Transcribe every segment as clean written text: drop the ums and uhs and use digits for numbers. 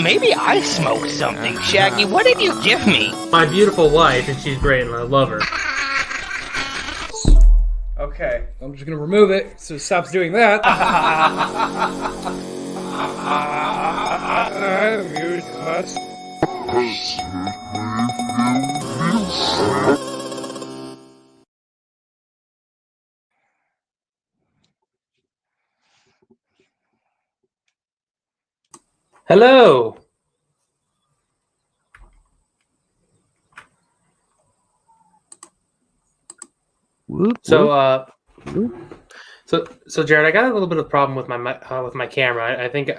Maybe I smoked something. Shaggy, what did you give me? My beautiful wife, and she's great, and I love her. Okay, I'm just gonna remove it so it stops doing that. Hello. So Jared, I got a little bit of problem with my camera. I think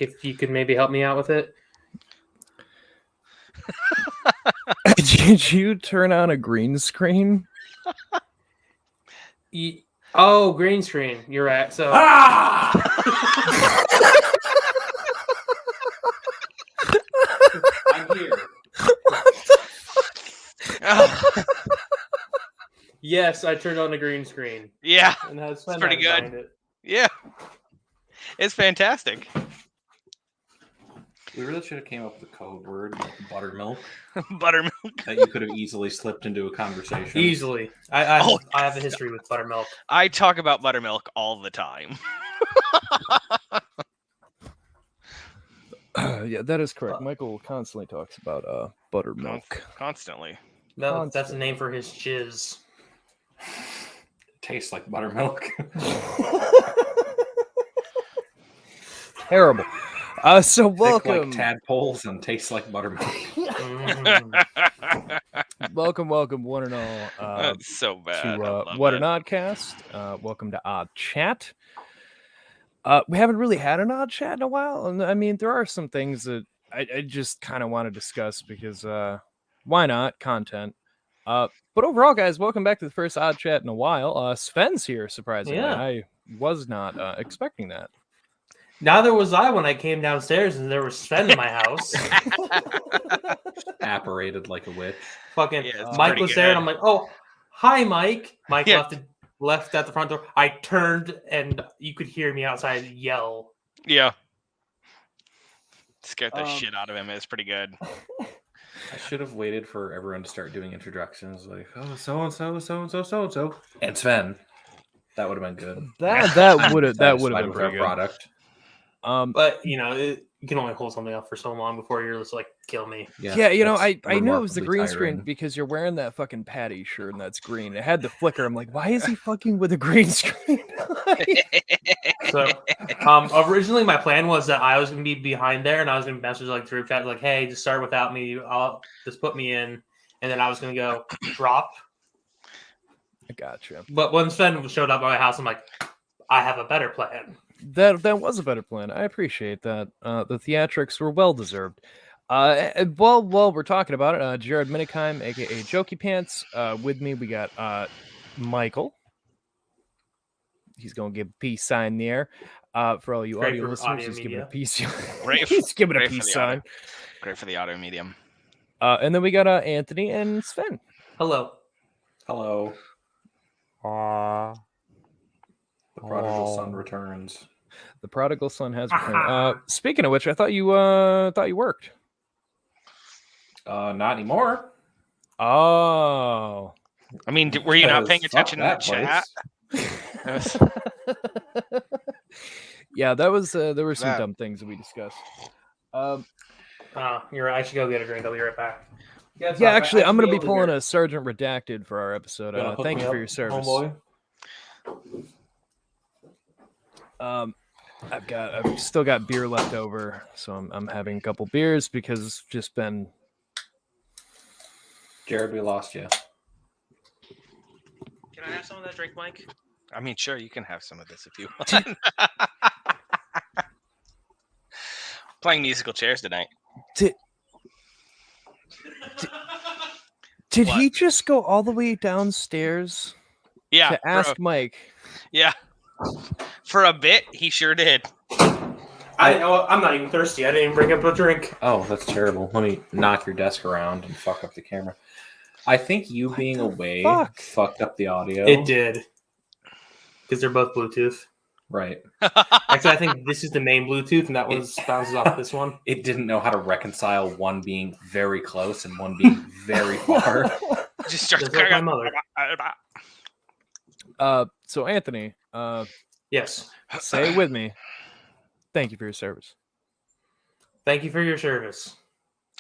if you could maybe help me out with it. Did you turn on a green screen? Green screen. You're right. So. I'm here. Yes, I turned on the green screen. Yeah, and it's pretty good. Yeah, it's fantastic. We really should have came up with a code word, like buttermilk. Buttermilk. That you could have easily slipped into a conversation. Easily. I have a history with buttermilk. I talk about buttermilk all the time. Yeah, that is correct. Michael constantly talks about buttermilk. Constantly. No, that's a name for his jizz. Tastes like buttermilk. Terrible. So welcome. Thick like tadpoles and tastes like buttermilk. welcome, one and all. That's so bad. To What an Oddcast. Welcome to Oddchat. We haven't really had an Oddchat in a while, and I mean there are some things that I just kind of want to discuss because why not? Content. But overall, guys, welcome back to the first Oddchat in a while. Sven's here, surprisingly. Yeah. I was not expecting that. Neither was I when I came downstairs and there was Sven in my house. Apparated like a witch. Fucking Mike was there, and I'm like, "Oh, hi, Mike." Mike left at the front door. I turned, and you could hear me outside yell. Yeah. Scared the shit out of him. It's pretty good. I should have waited for everyone to start doing introductions, like, "Oh, so and so, so and so, so and so," and Sven. That would have been good. That would have been pretty good. Product. But you know, you can only hold something up for so long before you're just like, kill me. Yeah, you know, I knew it was the green screen because you're wearing that fucking Patty shirt and that's green. It had the flicker. I'm like, why is he fucking with a green screen? So, originally my plan was that I was gonna be behind there and I was gonna message like group chat like, hey, just start without me. I'll just put me in, and then I was gonna go drop. I gotcha. But when Sven showed up at my house, I'm like, I have a better plan. That was a better plan. I appreciate that. The theatrics were well deserved. While we're talking about it, Jared Minikheim, aka Jokeypants, with me we got Michael. He's gonna give a peace sign in the air. For all you audio listeners, he's giving a peace. He's giving a peace sign. Great for the audio medium. And then we got Anthony and Sven. Hello. Hello. The prodigal son returns. The prodigal son has returned. Speaking of which, I thought you worked. Not anymore. Oh. I mean, were you not paying attention to the chat? Yeah, that was there were some dumb things that we discussed. You're right. I should go get a drink. I'll be right back. Yeah, actually, I'm going to be pulling a Sergeant Redacted for our episode. Thank you for your service. Homeboy. I've still got beer left over, so I'm having a couple beers because it's just been. Jared, we lost you. Can I have some of that drink, Mike? I mean, sure, you can have some of this if you want. Playing musical chairs tonight. Did he just go all the way downstairs? Yeah, to ask Mike. Yeah. For a bit, he sure did. I'm not even thirsty. I didn't even bring up a drink. Oh, that's terrible. Let me knock your desk around and fuck up the camera. I think you being away fucked up the audio. It did. Because they're both Bluetooth. Right. Actually, I think this is the main Bluetooth, and that one bounces off this one. It didn't know how to reconcile one being very close and one being very far. Just starts Just like my mother. So Anthony, Yes. say it with me. Thank you for your service. Thank you for your service.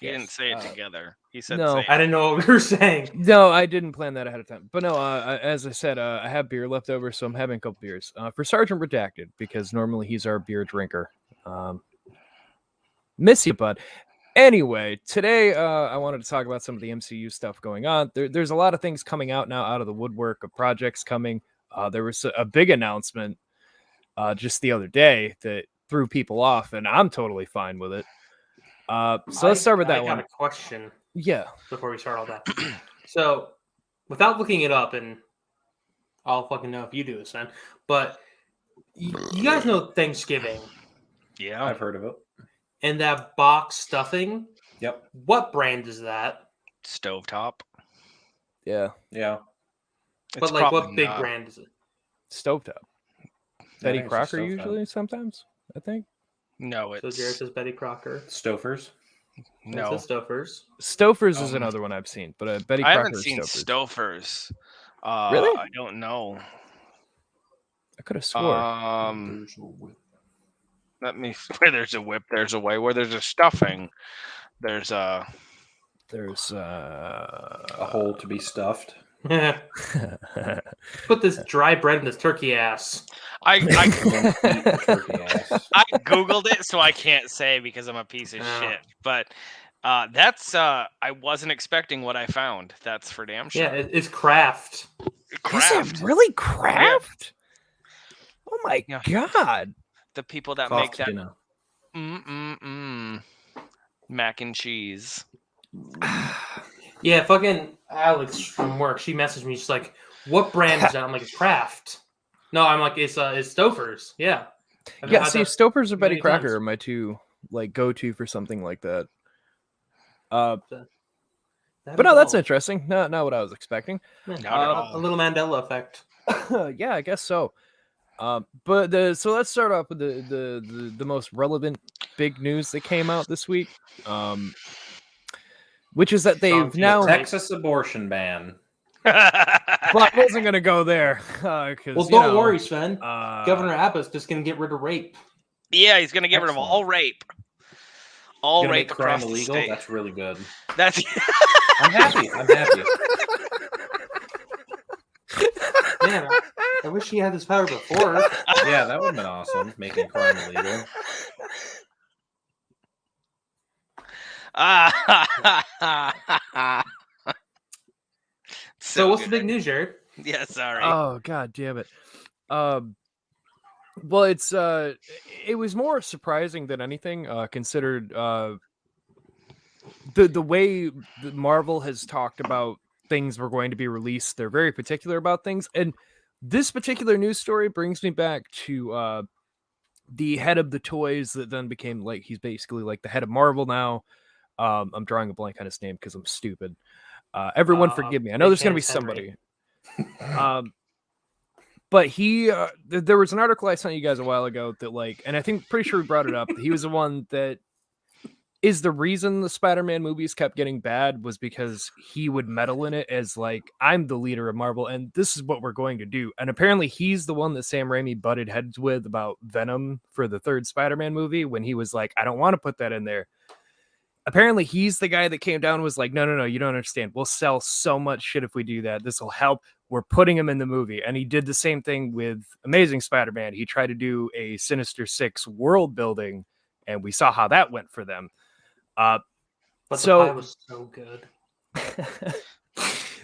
He didn't say it together. He said, no. say it. I didn't know what we were saying. No, I didn't plan that ahead of time. But no, as I said, I have beer left over, so I'm having a couple beers. For Sergeant Redacted, because normally he's our beer drinker. Miss you, bud. Anyway, today I wanted to talk about some of the MCU stuff going on. There's a lot of things coming out now out of the woodwork of projects coming. There was a big announcement just the other day that threw people off, and I'm totally fine with it. So let's start with that one. I got a question. Yeah. Before we start all that. So, without looking it up, and I'll fucking know if you do this then, but you guys know Thanksgiving. Yeah. I've heard of it. And that box stuffing? Yep. What brand is that? Stovetop. Yeah. Yeah. But like, what big brand is it? Stovetop. Betty think it's Crocker Stovetop. usually, sometimes, I think. No, So it's Jared says Betty Crocker. Stofers. no. It says Stouffer's. Stouffer's is another one I've seen, but Betty I Crocker haven't is seen Stouffer's. Stouffer's. Really? I don't know. I could have swore. Let me. Where there's a whip, there's a way. Where there's a stuffing, there's a. There's A hole to be stuffed. Put this dry bread in this turkey ass. I Turkey ass. I googled it, so I can't say because I'm a piece of shit. But that's I wasn't expecting what I found. That's for damn sure. Yeah, it's Kraft. Kraft. Is it really Kraft? Oh my god! The people that Coughed, make that you know. mac and cheese. Yeah, fucking Alex from work. She messaged me. She's like, "What brand is that?" I'm like, "It's Kraft." No, I'm like, "It's Stouffer's." Yeah. Yeah, see, Stouffer's or Betty many Crocker times. are my two like go-to for something like that. But no, that's interesting. Not what I was expecting. Not at all. A little Mandela effect. Yeah, I guess so. So let's start off with the most relevant big news that came out this week, which is that they've now Texas abortion ban. Well, I wasn't gonna go there. Well, don't worry, Sven. Governor Abbott's just gonna get rid of rape. Yeah, he's gonna get rid of all rape. All rape crime across the illegal. state. That's really good. That's. I'm happy. I'm happy. Man, I wish he had this power before. Yeah, that would have been awesome. Making crime illegal. So what's the big news, Jared? Yeah, sorry. Oh god damn it. Well, it was more surprising than anything, considered the way that Marvel has talked about things were going to be released. They're very particular about things, and this particular news story brings me back to the head of the toys that then became like he's basically like the head of Marvel now. I'm drawing a blank on his name because I'm stupid. Everyone forgive me. I know there's going to be somebody. But he, there was an article I sent you guys a while ago that like, and I think pretty sure we brought it up. He was the one that is the reason the Spider-Man movies kept getting bad was because he would meddle in it as like, I'm the leader of Marvel and this is what we're going to do. And apparently he's the one that Sam Raimi butted heads with about Venom for the third Spider-Man movie when he was like, I don't want to put that in there. Apparently he's the guy that came down and was like, no, you don't understand. We'll sell so much shit if we do that. This will help. We're putting him in the movie. And he did the same thing with Amazing Spider-Man. He tried to do a Sinister Six world building, and we saw how that went for them. But the pie was so good.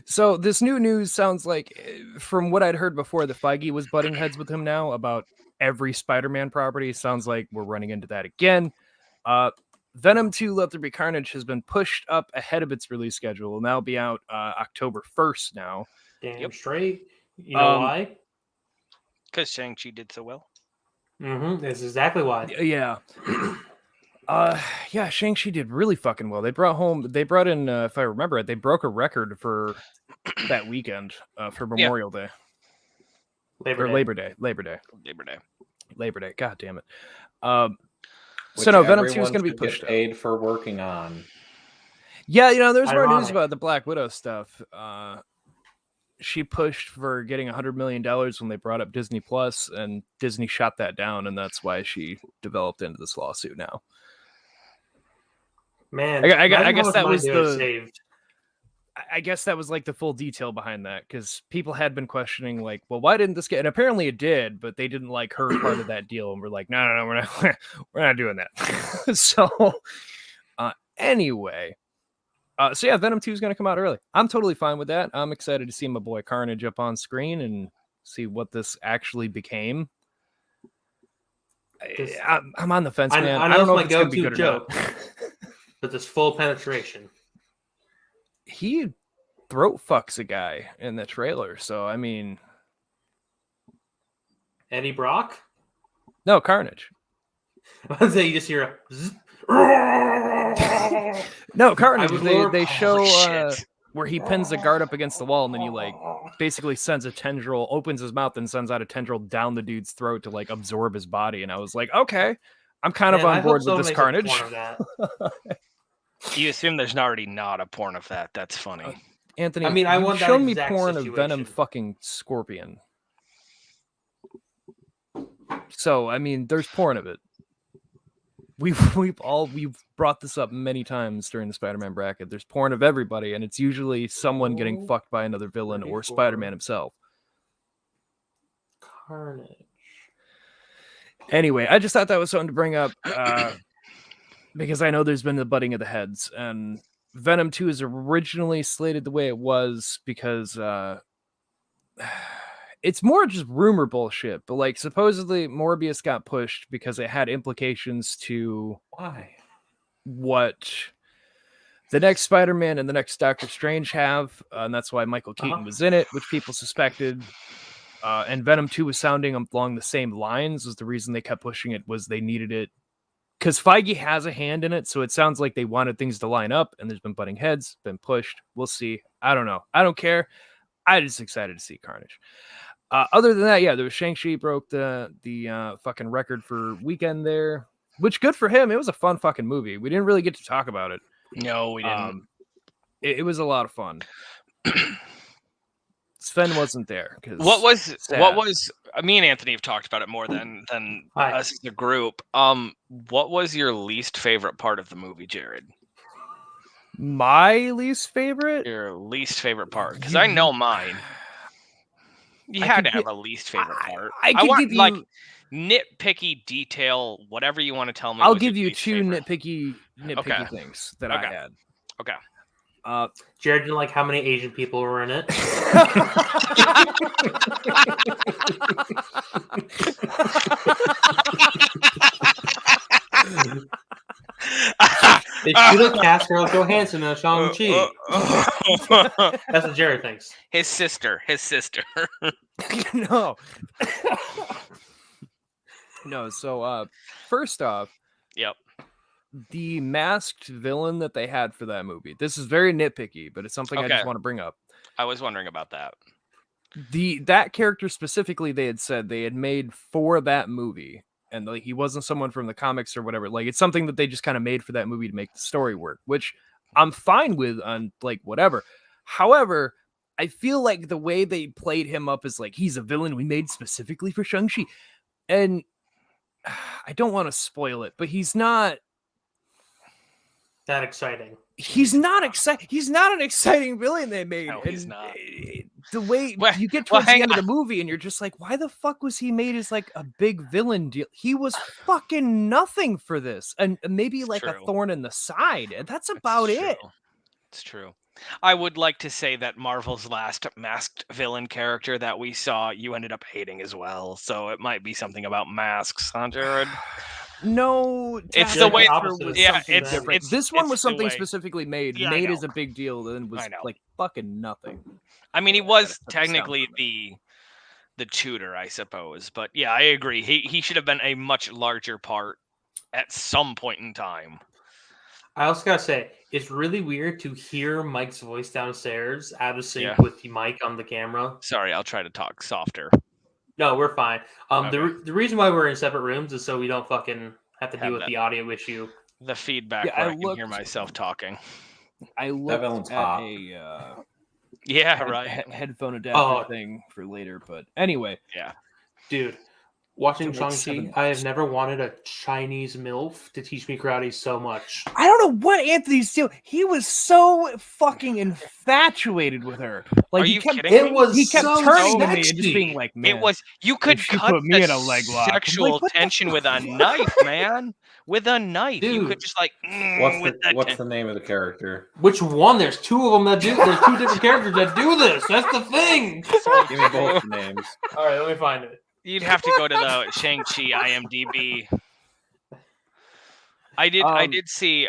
So this new news sounds like, from what I'd heard before, that Feige was butting heads with him now about every Spider-Man property. Sounds like we're running into that again. Venom 2 Let There Be Carnage has been pushed up ahead of its release schedule. Will now be out October 1st now. Damn straight. You know why? Because Shang-Chi did so well. Mm-hmm. That's exactly why. Yeah. Yeah, Shang-Chi did really fucking well. They brought in, if I remember it, they broke a record for that weekend for Memorial Day. Labor Day. Labor Day. Labor Day. God damn it. Which So no, Venom 2 is everyone going to be should get pushed up. paid for working on. Yeah, there's more news Ironic. about the Black Widow stuff. She pushed for getting $100 million when they brought up Disney Plus, and Disney shot that down, and that's why she developed into this lawsuit now. Man, I imagine guess how much that money was they would've the- saved. I guess that was like the full detail behind that, because people had been questioning, like, well, why didn't this get? And apparently it did, but they didn't like her part of that deal, and we're like, no, we're not doing that. So, anyway. So yeah, Venom 2 is going to come out early. I'm totally fine with that. I'm excited to see my boy Carnage up on screen and see what this actually became. I'm on the fence, man. I don't know if it's going to be good joke, or not. but this full penetration. He throat fucks a guy in the trailer, so I mean, Eddie Brock? no, Carnage. I was say you just hear a zzz. No, Carnage. would They show shit. where he pins the guard up against the wall, and then he like basically sends a tendril, opens his mouth, and sends out a tendril down the dude's throat to like absorb his body. And I was like, okay, I'm kind of on board with this Carnage. You assume there's already not a porn of that. That's funny. Anthony, I mean, I you've want that shown me exact porn of Venom situation. fucking Scorpion. So I mean, there's porn of it. We've brought this up many times during the Spider-Man bracket. There's porn of everybody, and it's usually someone getting fucked by another villain or Spider-Man himself. Carnage. Anyway, I just thought that was something to bring up because I know there's been the butting of the heads, and Venom 2 is originally slated the way it was because it's more just rumor bullshit, but like supposedly Morbius got pushed because it had implications to Why? what the next Spider-Man and the next Doctor Strange have, and that's why Michael Keaton was in it, which people suspected. And Venom 2 was sounding along the same lines. Was the reason they kept pushing it was they needed it because Feige has a hand in it, so it sounds like they wanted things to line up, and there's been butting heads, been pushed. We'll see. I don't know. I don't care. I'm just excited to see Carnage. Other than that, yeah, there was Shang-Chi broke the fucking record for weekend there, which good for him. It was a fun fucking movie. We didn't really get to talk about it. No, we didn't. It was a lot of fun. Sven wasn't there. What was me and Anthony have talked about it more than us as a group. What was your least favorite part of the movie, Jared? My least favorite? Your least favorite part? Because I know mine. You had to have a least favorite part. I want give you, like nitpicky detail, whatever you want to tell me. I'll give you two favorite. nitpicky things that I had. Okay. Jared didn't like how many Asian people were in it. They should have cast Scarlett Johansson as Shang-Chi. That's what Jared thinks. His sister. No. No, so first off, yep. The masked villain that they had for that movie. This is very nitpicky, but it's something I just want to bring up. I was wondering about that. That character specifically, they had said they had made for that movie, and like he wasn't someone from the comics or whatever. Like it's something that they just kind of made for that movie to make the story work, which I'm fine with on like whatever. However, I feel like the way they played him up is like he's a villain we made specifically for Shang-Chi, and I don't want to spoil it, but he's not that exciting. He's not exciting. He's not an exciting villain they made. No, he's not. The way you get towards the end of the movie and you're just like, why the fuck was he made as like a big villain deal? He was fucking nothing for this. And maybe like a thorn in the side. And that's about it. It's true. I would like to say that Marvel's last masked villain character that we saw, you ended up hating as well. So it might be something about masks, huh, Jared? No, it's the way. It's this one was something specifically made as a big deal, and was like fucking nothing. I mean, he was technically the tutor, I suppose, but yeah, I agree. He should have been a much larger part at some point in time. I also gotta say, it's really weird to hear Mike's voice downstairs out of sync with the mic on the camera. Sorry, I'll try to talk softer. No, we're fine. Okay. The reason why we're in separate rooms is so we don't fucking have to Have deal with that. the audio issue. The feedback Yeah, where I I can hear looked- myself talking. I villain's looked at hot. a Yeah, right. headphone adapter Oh. thing for later, but anyway, Yeah. Dude, watching For like Shang-Chi, $7. I have never wanted a Chinese MILF to teach me karate so much. I don't know what Anthony's doing. He was so fucking infatuated with her. Like Are he you kept, kidding me? It was he kept so turning to me and sexy. just being like, "Man, It was you could she cut put me the in a leg lock." I'm like, sexual "What the tension with a fuck?" knife, man. With a knife, you could Dude. just like What's the name of the character? Which one? There's two of them that do. There's two different characters that do this. That's the thing. Give me both the names. All right, let me find it. You'd have to go to the Shang-Chi IMDb. I did see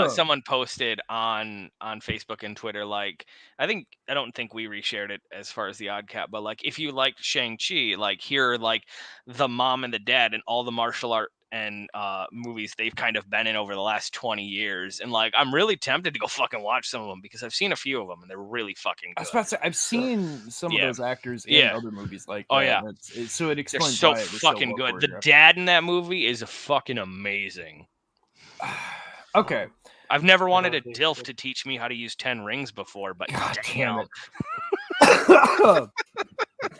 someone posted on Facebook and Twitter, like I don't think we reshared it as far as the Oddcat, but like if you liked Shang-Chi, like here are like the mom and the dad and all the martial art and movies they've kind of been in over the last 20 years, and like I'm really tempted to go fucking watch some of them because I've seen a few of them and they're really fucking I was good. about to say, I've seen some Yeah. of those actors in Yeah. other movies like Oh, that. yeah. and so it They're explains so why it was fucking so well good. The choreographed. dad in that movie is fucking amazing. Okay, I've never wanted a don't think DILF so. to teach me how to use 10 rings before, but God damn damn. it.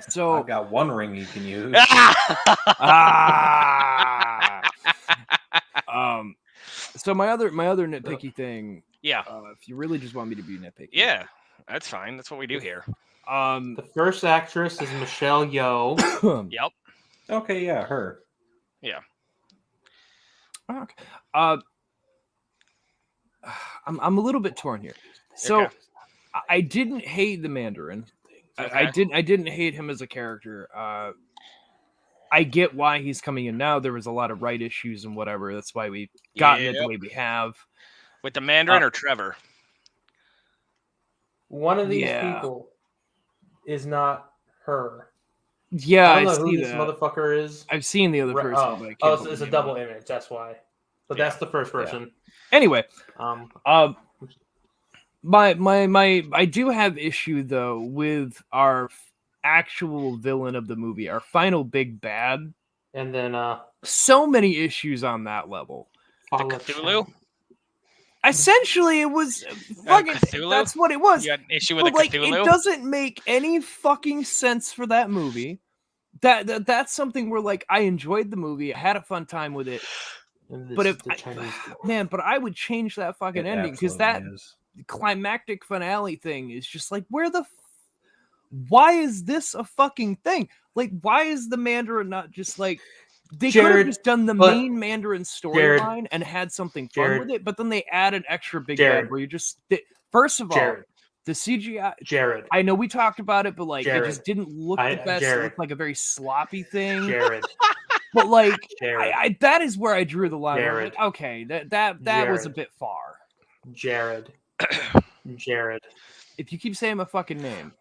So I've got one ring you can use. ah! So my other nitpicky thing, Yeah, if you really just want me to be nitpicky, yeah, that's fine. That's what we do here. The first actress is Michelle Yeoh. Yep. Okay, yeah, her. okay. I'm a little bit torn here. So Okay. I didn't hate the Mandarin. I Okay. didn't hate him as a character. I get why he's coming in now. There was a lot of right issues and whatever. That's why we've gotten it the Yep. way we have. With the Mandarin or Trevor? One of these Yeah. people is not her. Yeah, I don't I know who see this that. motherfucker is. I've seen the other person. but I can't Oh, put it's the a name double on it. image. That's why. But Yeah. that's the first person. Anyway, Um, my I do have issue though with our actual villain of the movie, our final big bad. and then So many issues on that level. The Follow Cthulhu? Essentially, it was fucking. Cthulhu? That's what it was. You got an issue with But the like, Cthulhu? it doesn't make any fucking sense for that movie. That's something where like I enjoyed the movie, I had a fun time with it, And this but is if the Chinese man, but I would change that fucking It ending because that absolutely is. climactic finale thing is just like why is this a fucking thing? Like, why is the Mandarin not just like they could have Jared, just done the but- main Mandarin Jared, storyline and had something fun Jared, with it, but then they add an extra big Jared, bad where you just first of all, Jared, the CGI. Jared, I know we talked about it, but like it just Jared, didn't look the best. It Jared. looked like a very sloppy thing. Jared, But like Jared, I that is where I drew the line. I'm like, Jared. okay, that was a Jared. bit far. Jared, Jared. If you keep saying my fucking name.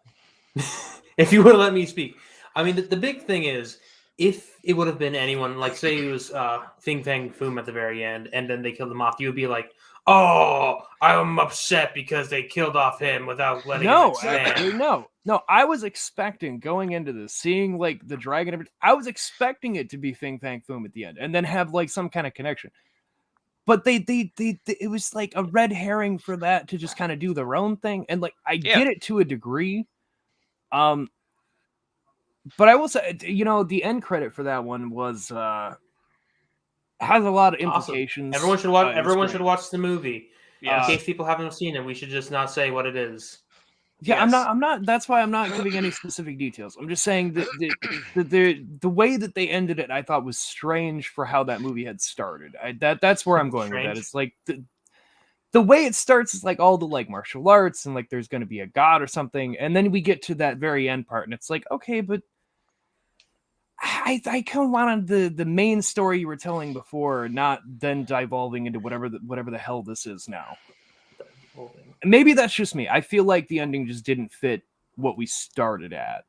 If you would let me speak. I mean, the big thing is, if it would have been anyone, like say it was Fing Fang Foom at the very end, and then they killed him off, you would be like, oh, I'm upset because they killed off him without letting him No, expand. actually, no. I was expecting going into this, seeing like the dragon. I was expecting it to be Fing Fang Foom at the end, and then have like some kind of connection. But they it was like a red herring for that to just kind of do their own thing, and like I get it to a degree. But I will say, the end credit for that one was has a lot of Awesome. implications. Everyone should watch. It was Everyone great. should watch the movie. Yes. In case people haven't seen it, we should just not say what it is. Yeah, Yes. I'm not. That's why I'm not giving any specific details. I'm just saying that the way that they ended it, I thought was strange for how that movie had started. That's where I'm going with that. Strange? It's like the way it starts is like all the like martial arts and like there's going to be a god or something, and then we get to that very end part, and it's like, okay, but I kind of wanted the main story you were telling before, not then devolving into whatever the hell this is now. And maybe that's just me. I feel like the ending just didn't fit what we started at.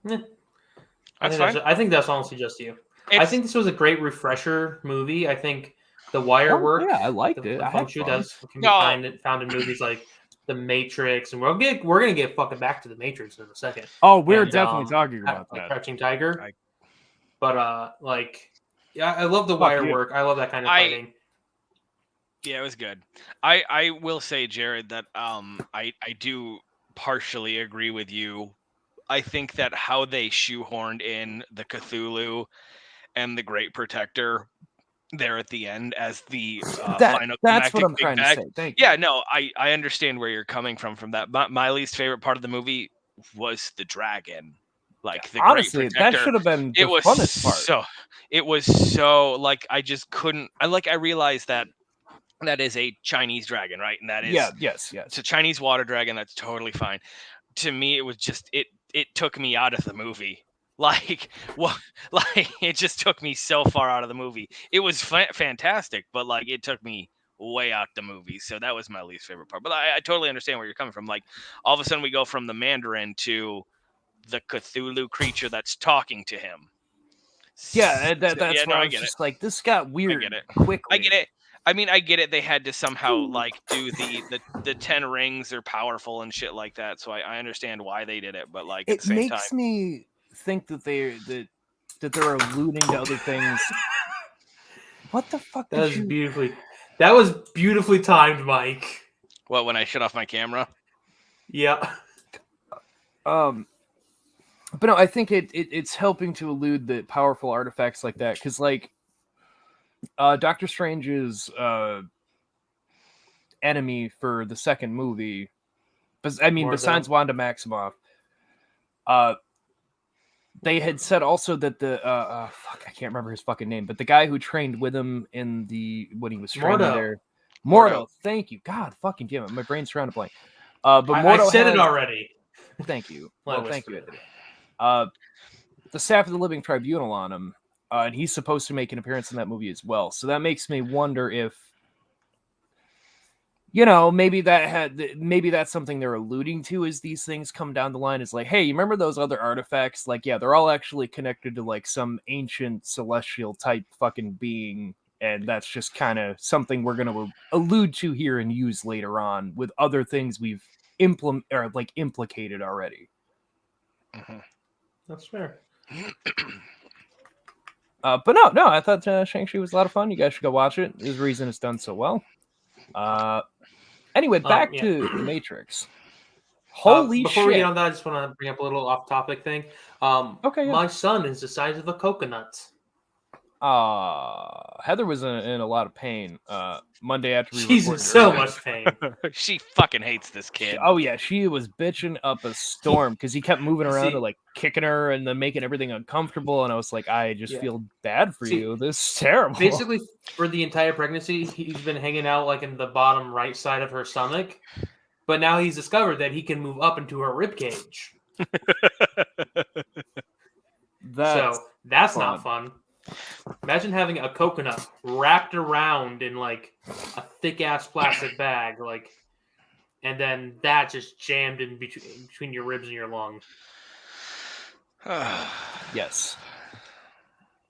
That's fine. I think that's honestly just you. I It's- think this was a great refresher movie. I think the wire work. Yeah, I liked the it. I had function fun. can be No. found in movies like the Matrix, and we're gonna get fucking back to the Matrix in a second. Oh, we're And, definitely talking about like that. Crouching Tiger. I- But like, yeah, I love the Fuck wire you. work. I love that kind of fighting. Yeah, it was good. I will say, Jared, that I do partially agree with you. I think that how they shoehorned in the Cthulhu and the Great Protector there at the end as the final That's what climactic I'm big trying to bag. say. Thank you. Yeah, no, I understand where you're coming from that. My least favorite part of the movie was the dragon. Like the Honestly, Great that Protector. should have been the It was funnest part. so like I just couldn't. I realized that is a Chinese dragon, right? And that is yes. it's a Chinese water dragon. That's totally fine. To me, it was just it took me out of the movie. Like what? Like it just took me so far out of the movie. It was fantastic, but like it took me way out the movie. So that was my least favorite part. But I totally understand where you're coming from. Like all of a sudden we go from the Mandarin to the Cthulhu creature that's talking to him. Yeah, that's yeah, why no, I I was get just like, this got weird get it. quickly. I get it. I mean, I get it. They had to somehow like do the 10 rings are powerful and shit like that. So I understand why they did it, but like at the It same time, makes me think that they're alluding to other things. What the fuck? That was beautifully timed, Mike. what, when I shut off my camera? Yeah. But no, I think it's helping to elude the powerful artifacts like that, because like Doctor Strange's enemy for the second movie, besides Wanda Maximoff, they had said also that the fuck, I can't remember his fucking name, but the guy who trained with him when he was training there, Mordo. Thank you, God, fucking damn it, my brain's trying to blank. But Mordo I said it already. Thank you. Well, Thank you, Anthony. The staff of the Living Tribunal on him, and he's supposed to make an appearance in that movie as well. So that makes me wonder if, maybe that's something they're alluding to as these things come down the line. Is like, hey, you remember those other artifacts? Like, yeah, they're all actually connected to like some ancient celestial type fucking being, and that's just kind of something we're going to allude to here and use later on with other things we've implicated already. Mm-hmm. That's fair. But no, I thought Shang-Chi was a lot of fun. You guys should go watch it. There's a reason it's done so well. Anyway, back to The Matrix. Holy shit. Before we get on that, I just want to bring up a little off-topic thing. Okay, yeah. My son is the size of a coconut. Heather was in a lot of pain Monday after we She's in recorded so earlier. much pain. She fucking hates this kid. Oh yeah, she was bitching up a storm because he kept moving around and like kicking her and then making everything uncomfortable. And I was like, I just feel bad for you. This is terrible. Basically, for the entire pregnancy, he's been hanging out like in the bottom right side of her stomach. But now he's discovered that he can move up into her rib cage. That's not fun. Imagine having a coconut wrapped around in like a thick ass plastic bag, like, and then that just jammed in between your ribs and your lung. Yes.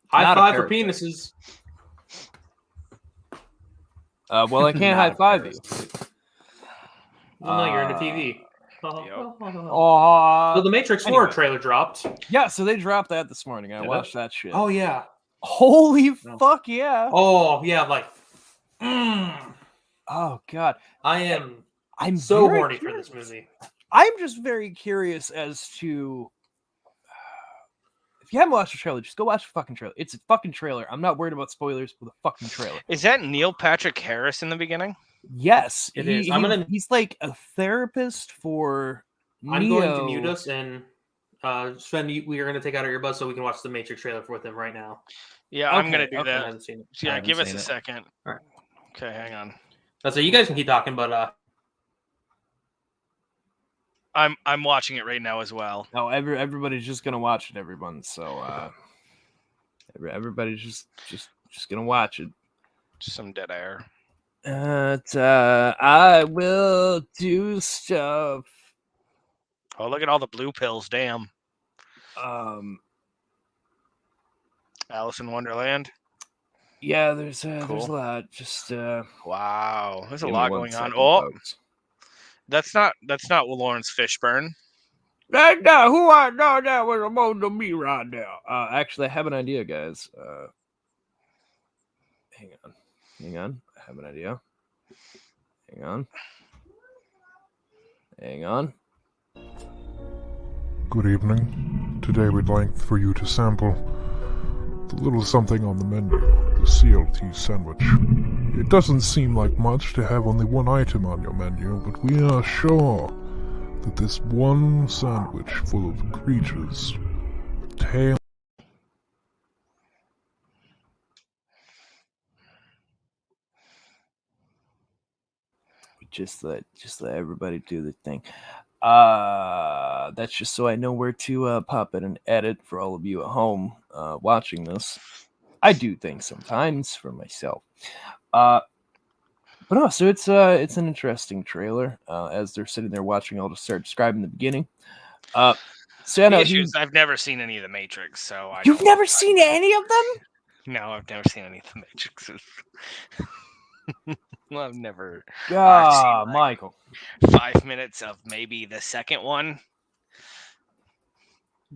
High five for penises. Well, I can't high five you. Well, no, you're in the TV. So the Matrix 4 trailer dropped. Yeah, so they dropped that this morning. I watched that shit. Oh yeah. Holy fuck yeah. Oh yeah, like oh god. I'm so horny for this movie. I'm just very curious as to if you haven't watched the trailer, just go watch the fucking trailer. It's a fucking trailer. I'm not worried about spoilers for the fucking trailer. Is that Neil Patrick Harris in the beginning? Yes, it is. He's like a therapist for I'm going to mute us, and Sven, we are going to take out our earbuds so we can watch the Matrix trailer with him right now. Yeah, I'm going to do that. I haven't seen it. Yeah, give us a second. All right. Okay, hang on. So you guys can keep talking, but I'm watching it right now as well. No, everybody's just gonna watch it, everyone. So everybody's just gonna watch it. Just some dead air. I will do stuff. Oh, look at all the blue pills! Damn. Alice in Wonderland. Yeah, there's a lot. Just wow, there's a give lot me one going on. second, Oh, folks. That's not Lawrence Fishburne. That was supposed to be right now. Actually, I have an idea, guys. Hang on. I have an idea. Hang on. Good evening. Today we'd like for you to sample the little something on the menu, the CLT sandwich. It doesn't seem like much to have only one item on your menu, but we are sure that this one sandwich full of creatures, tail. Just let everybody do the thing. That's just so I know where to pop it and edit for all of you at home watching this. I do things sometimes for myself. But no, so it's an interesting trailer. As they're sitting there watching, I'll just start describing the beginning. So I know I've never seen any of the Matrix, so you've never seen any of them? No, I've never seen any of the Matrixes. Well, I've never. Michael. 5 minutes of maybe the second one.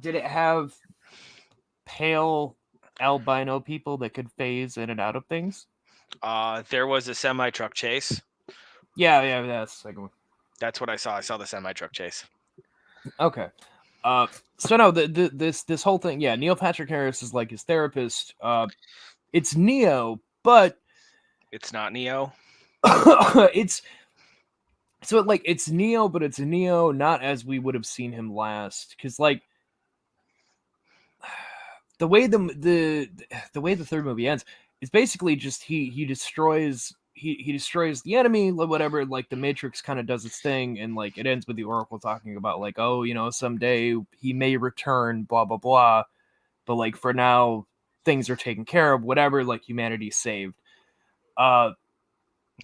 Did it have pale albino people that could phase in and out of things? There was a semi-truck chase. Yeah, that's the second one. That's what I saw. I saw the semi-truck chase. Okay. So no, this whole thing, yeah, Neil Patrick Harris is like his therapist. It's Neo, but it's not Neo. it's Neo, but it's Neo not as we would have seen him last, because like the way the third movie ends is basically just he destroys the enemy, whatever. Like the Matrix kind of does its thing, and like it ends with the Oracle talking about like, oh, someday he may return, blah blah blah, but like for now things are taken care of, whatever. Like humanity's saved.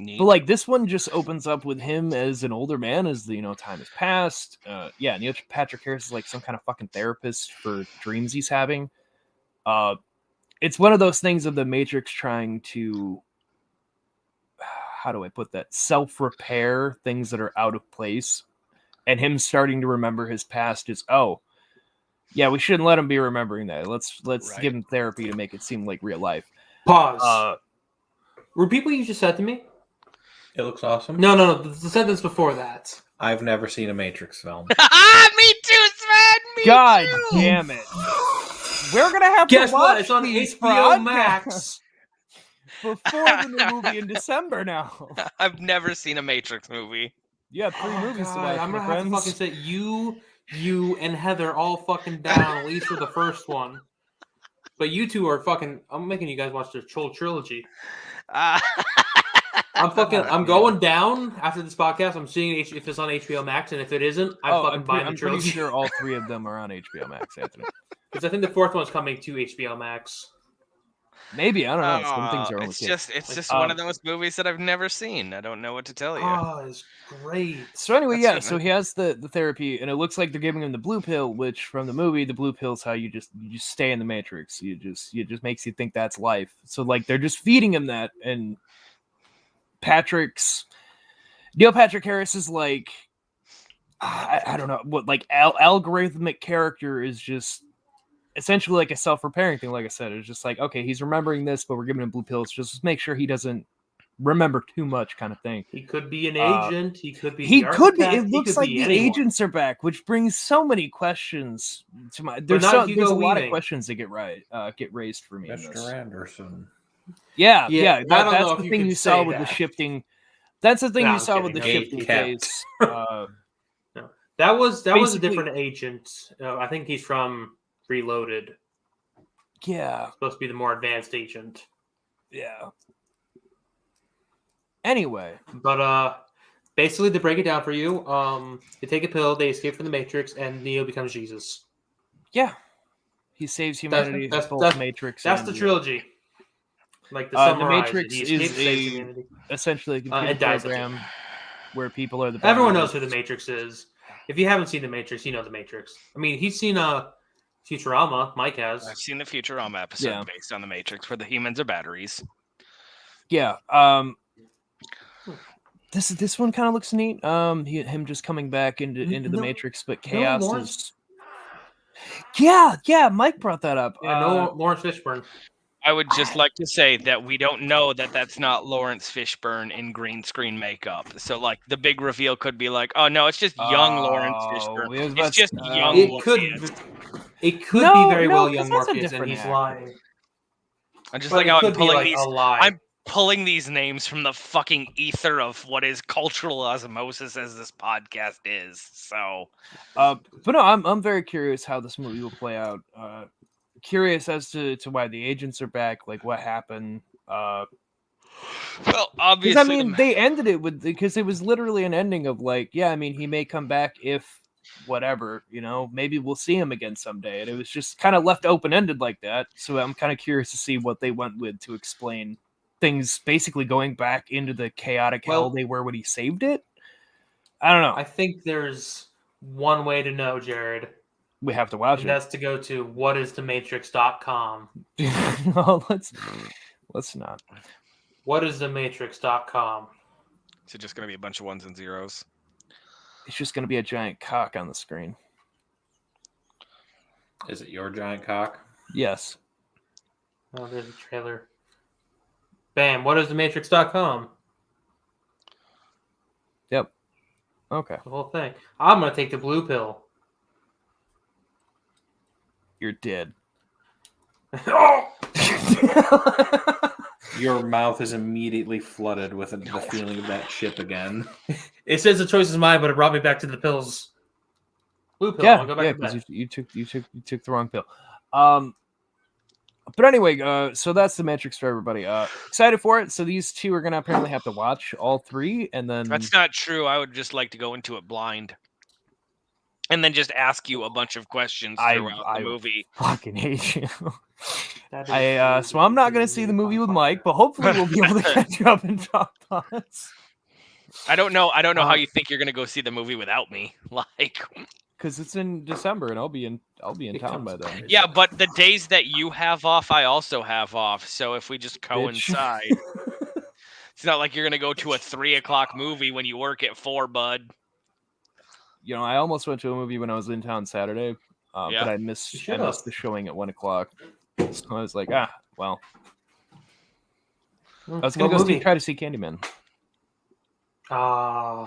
Neat. But like this one just opens up with him as an older man as the time has passed. Neil Patrick Harris is like some kind of fucking therapist for dreams he's having. It's one of those things of the Matrix trying to, how do I put that, self-repair things that are out of place, and him starting to remember his past is, oh yeah, we shouldn't let him be remembering that. Let's give him therapy to make it seem like real life. Pause. Were people you just said to me? It looks awesome. No. The sentence before that. I've never seen a Matrix film. Me too, Sven. Me God too. damn it! We're gonna have Guess to watch what? It's on these HBO Max before the new movie in December. Now I've never seen a Matrix movie. Yeah, 3 movies to watch. I'm gonna have friends. to fucking sit you and Heather all fucking down at least for the first one. But you two are fucking. I'm making you guys watch the Troll trilogy. I'm going down after this podcast. I'm seeing if it's on HBO Max, and if it isn't, I'm buying the trilogy. I'm pretty sure all 3 of them are on HBO Max, Anthony. Because I think the 4th one's coming to HBO Max. Maybe, I don't know. Some things are it's just one of those movies that I've never seen. I don't know what to tell you. Oh, it's great. So anyway, so he has the therapy, and it looks like they're giving him the blue pill, which from the movie, the blue pill is how you just stay in the Matrix. It just makes you think that's life. So like they're just feeding him that, and Neil Patrick Harris is like, I don't know what, like algorithmic character is just essentially like a self-repairing thing. Like I said, it's just like, okay, he's remembering this, but we're giving him blue pills just make sure he doesn't remember too much, kind of thing. He could be an agent. He could be. It looks like the agents are back, which brings so many questions to my. There's a lot of questions that get raised for me. Mr. Anderson. Yeah. That's the thing you saw with the shifting. That's the thing you saw with the shifting face. That was a different agent. I think he's from Reloaded. Yeah, supposed to be the more advanced agent. Yeah. Anyway, but basically to break it down for you, they take a pill, they escape from the Matrix, and Neo becomes Jesus. Yeah, he saves humanity. That's Matrix. That's the trilogy. Like the Matrix is essentially a computer program where people are the. Everyone knows who the Matrix is. If you haven't seen the Matrix, you know the Matrix. I mean, he's seen Futurama. Mike has. I've seen the Futurama episode based on the Matrix, where the humans are batteries. Yeah. This one kind of looks neat. Him just coming back into the Matrix, but chaos is. Yeah. Mike brought that up. Yeah, no Lawrence Fishburne. I would just like to say that we don't know that that's not Lawrence Fishburne in green screen makeup. So, like, the big reveal could be like, oh, no, it's just young Lawrence Fishburne. It's just young Morpheus. It could be very well young Morpheus, and he's lying. I'm just like how I'm pulling these names from the fucking ether of what is cultural osmosis as this podcast is. So, but no, I'm very curious how this movie will play out. Curious as to why the agents are back, like what happened. Well, obviously, I mean, they ended it with because it was literally an ending of like, yeah, I mean, he may come back if whatever, maybe we'll see him again someday, and it was just kind of left open ended like that. So I'm kind of curious to see what they went with to explain things, basically going back into the chaotic hell they were when he saved it. I don't know. I think there's one way to know, Jared. We have to watch it. That's to go to whatisthematrix.com. No, let's not. Whatisthematrix.com. Is it just going to be a bunch of ones and zeros? It's just going to be a giant cock on the screen. Is it your giant cock? Yes. Oh, there's a trailer. Bam. Whatisthematrix.com. Yep. Okay. The whole thing. I'm going to take the blue pill. You're dead. Your mouth is immediately flooded with the feeling of that chip again. It says the choice is mine, but it brought me back to the pills. Blue pill. Yeah, because you took the wrong pill. But anyway, so that's the Matrix for everybody. Excited for it. So these two are gonna apparently have to watch all three, and then that's not true. I would just like to go into it blind. And then just ask you a bunch of questions throughout the movie. Fucking hate you. So I'm not going to see the movie with Mike, but hopefully we'll be able to catch up and talk thoughts. I don't know how you think you're going to go see the movie without me. Like, because it's in December and I'll be in town by then. Yeah, but the days that you have off, I also have off. So if we just coincide, it's not like you're going to go to a 3:00 movie when you work at 4, bud. I almost went to a movie when I was in town Saturday, but I missed the showing at 1:00. So I was like, well. I was going to go try to see Candyman. But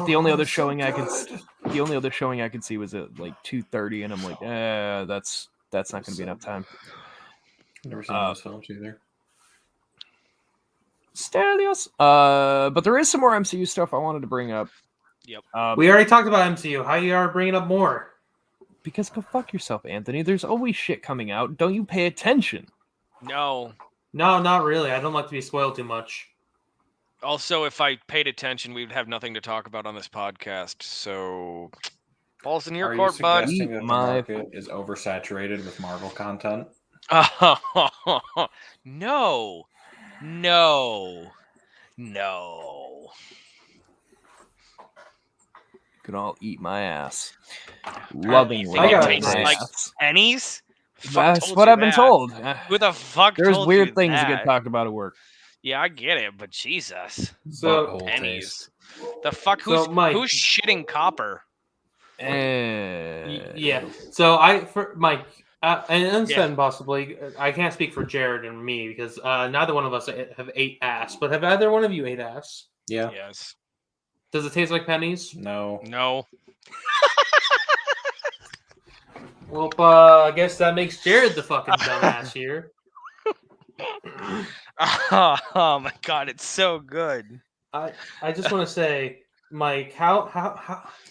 the only other showing I could see was at like 2:30, and I'm like, that's not going to be enough time. Never seen those films either. Stelios. But there is some more MCU stuff I wanted to bring up. Yep. We already talked about MCU. How you are bringing up more? Because go fuck yourself, Anthony. There's always shit coming out. Don't you pay attention? No, not really. I don't like to be spoiled too much. Also, if I paid attention, we would have nothing to talk about on this podcast. So, balls in your court, bud. Suggesting that the market is oversaturated with Marvel content? No. You can all eat my ass. Lovingly. Like pennies? That's what I've been told. Who the fuck There's told weird you things that? that get talked about at work. Yeah, I get it, but Jesus. So pennies. The fuck? Who's shitting copper? Yeah. So for Mike and Sven possibly. I can't speak for Jared and me because neither one of us have ate ass. But have either one of you ate ass? Yeah. Yes. Does it taste like pennies? No. Well, I guess that makes Jared the fucking dumbass here. Oh my god, it's so good. I just want to say, Mike, how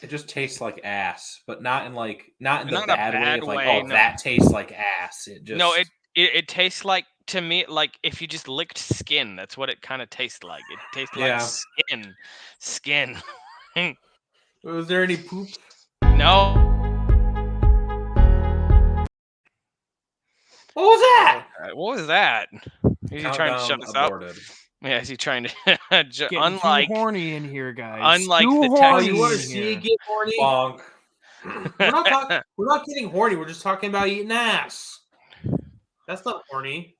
it just tastes like ass, but not in the Not bad way of like, way, no. That tastes like ass. It just it tastes like, to me, like if you just licked skin. That's what it kind of tastes like. It tastes like skin. Was there any poop? No. What was that? What was that? Is he trying to shut us up? Yeah, is he trying to? Unlike too horny in here, guys. Unlike too the horny Texas, you want to see it get horny? Bonk. We're not getting horny. We're just talking about eating ass. That's not horny.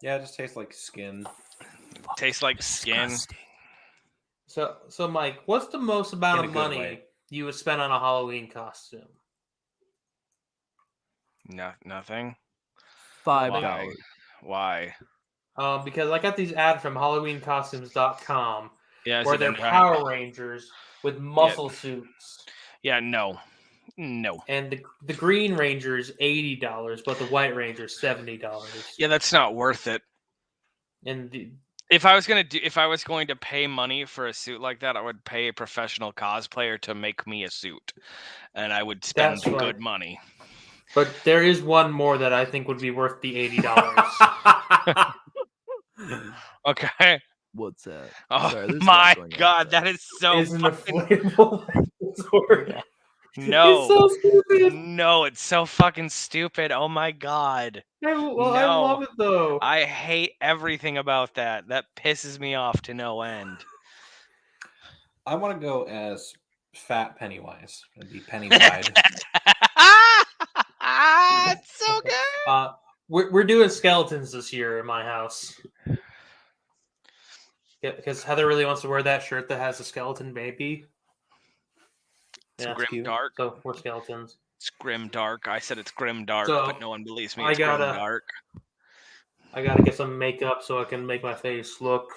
Yeah, it just tastes like skin. Tastes like skin. So Mike, what's the most amount In a of good money way. you would spend on a Halloween costume? No, nothing. $5. Why? Because I got these ads from HalloweenCostumes.com Yeah, where they're Power Rangers with muscle suits. Yeah, no. And the Green Ranger is $80, but the White Ranger is $70. Yeah, that's not worth it. And If I was going to pay money for a suit like that, I would pay a professional cosplayer to make me a suit, and I would spend That's right. good money. but there is one more that I think would be worth the $80. Okay. What's that? Oh Sorry, there's a lot my going on god, outside. that is so Is an fucking... inflatable sword. No. It's so stupid. No, it's so fucking stupid. Oh my god. I No. love it though. I hate everything about that. That pisses me off to no end. I want to go as Fat Pennywise and be Pennywide. It's so good. We're doing skeletons this year in my house. Yeah, because Heather really wants to wear that shirt that has a skeleton baby. It's Yeah, grim cute. dark. So we're skeletons. It's grim dark. I said it's grim dark, So, but no one believes me. I It's grim gotta- dark. I gotta get some makeup so I can make my face look.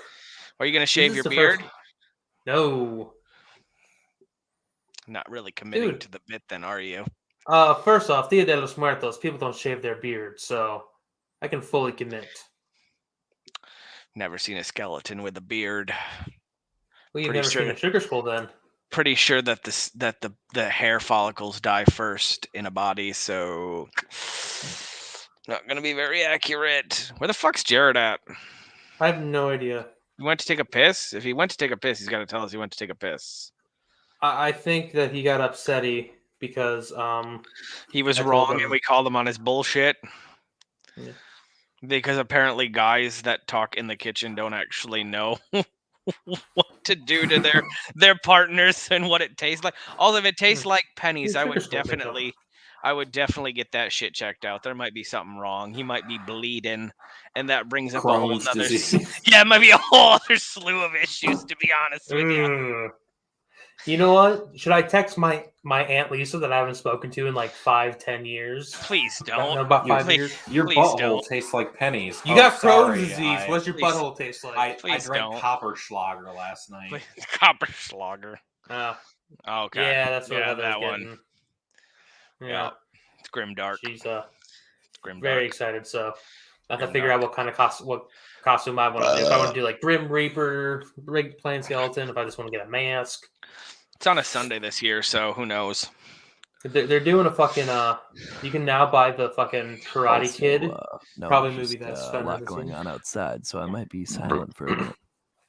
Are you gonna shave This your is the beard? first- No. Not really committing Dude. to the bit, then, are you? First off, Dia de los Muertos, people don't shave their beards, so I can fully commit. Never seen a skeleton with a beard. Well, you've Pretty never sure seen a sugar skull then. Pretty sure that the hair follicles die first in a body, so not gonna be very accurate. Where the fuck's Jared at? I have no idea. He went to take a piss? If he went to take a piss, he's got to tell us he went to take a piss. I think that he got upsetty because He was I told wrong him- and we called him on his bullshit. Yeah. Because apparently guys that talk in the kitchen don't actually know what to do to their partners and what it tastes like. Although if it tastes like pennies, I would definitely get that shit checked out. There might be something wrong. He might be bleeding, and that brings up a whole Crohn's other disease. yeah, it might be a whole other slew of issues, to be honest with you. You know what? Should I text my Aunt Lisa that I haven't spoken to in like 5-10 years? Please No, don't. about 5 Please- years. Your Please butthole don't. tastes like pennies. You Oh, got Crohn's sorry, disease. What's your Please- butthole taste like? I Please drank don't. Kopperschlager last night. Please, Copperschlager. Uh, Okay. Yeah, that's what Yeah, Heather's that one. getting. Yeah. Yeah, It's grim dark. she's Grim very dark. excited. So I have to Grim figure out what kind of costume I want to do. If I want to do like Grim Reaper, plain skeleton. If I just want to get a mask. It's on a Sunday this year, so who knows? They're doing a fucking you can now buy the fucking Karate Also, Kid. no, probably it's movie just, that's a Sven lot hasn't going seen. on outside, so I might be silent for a minute.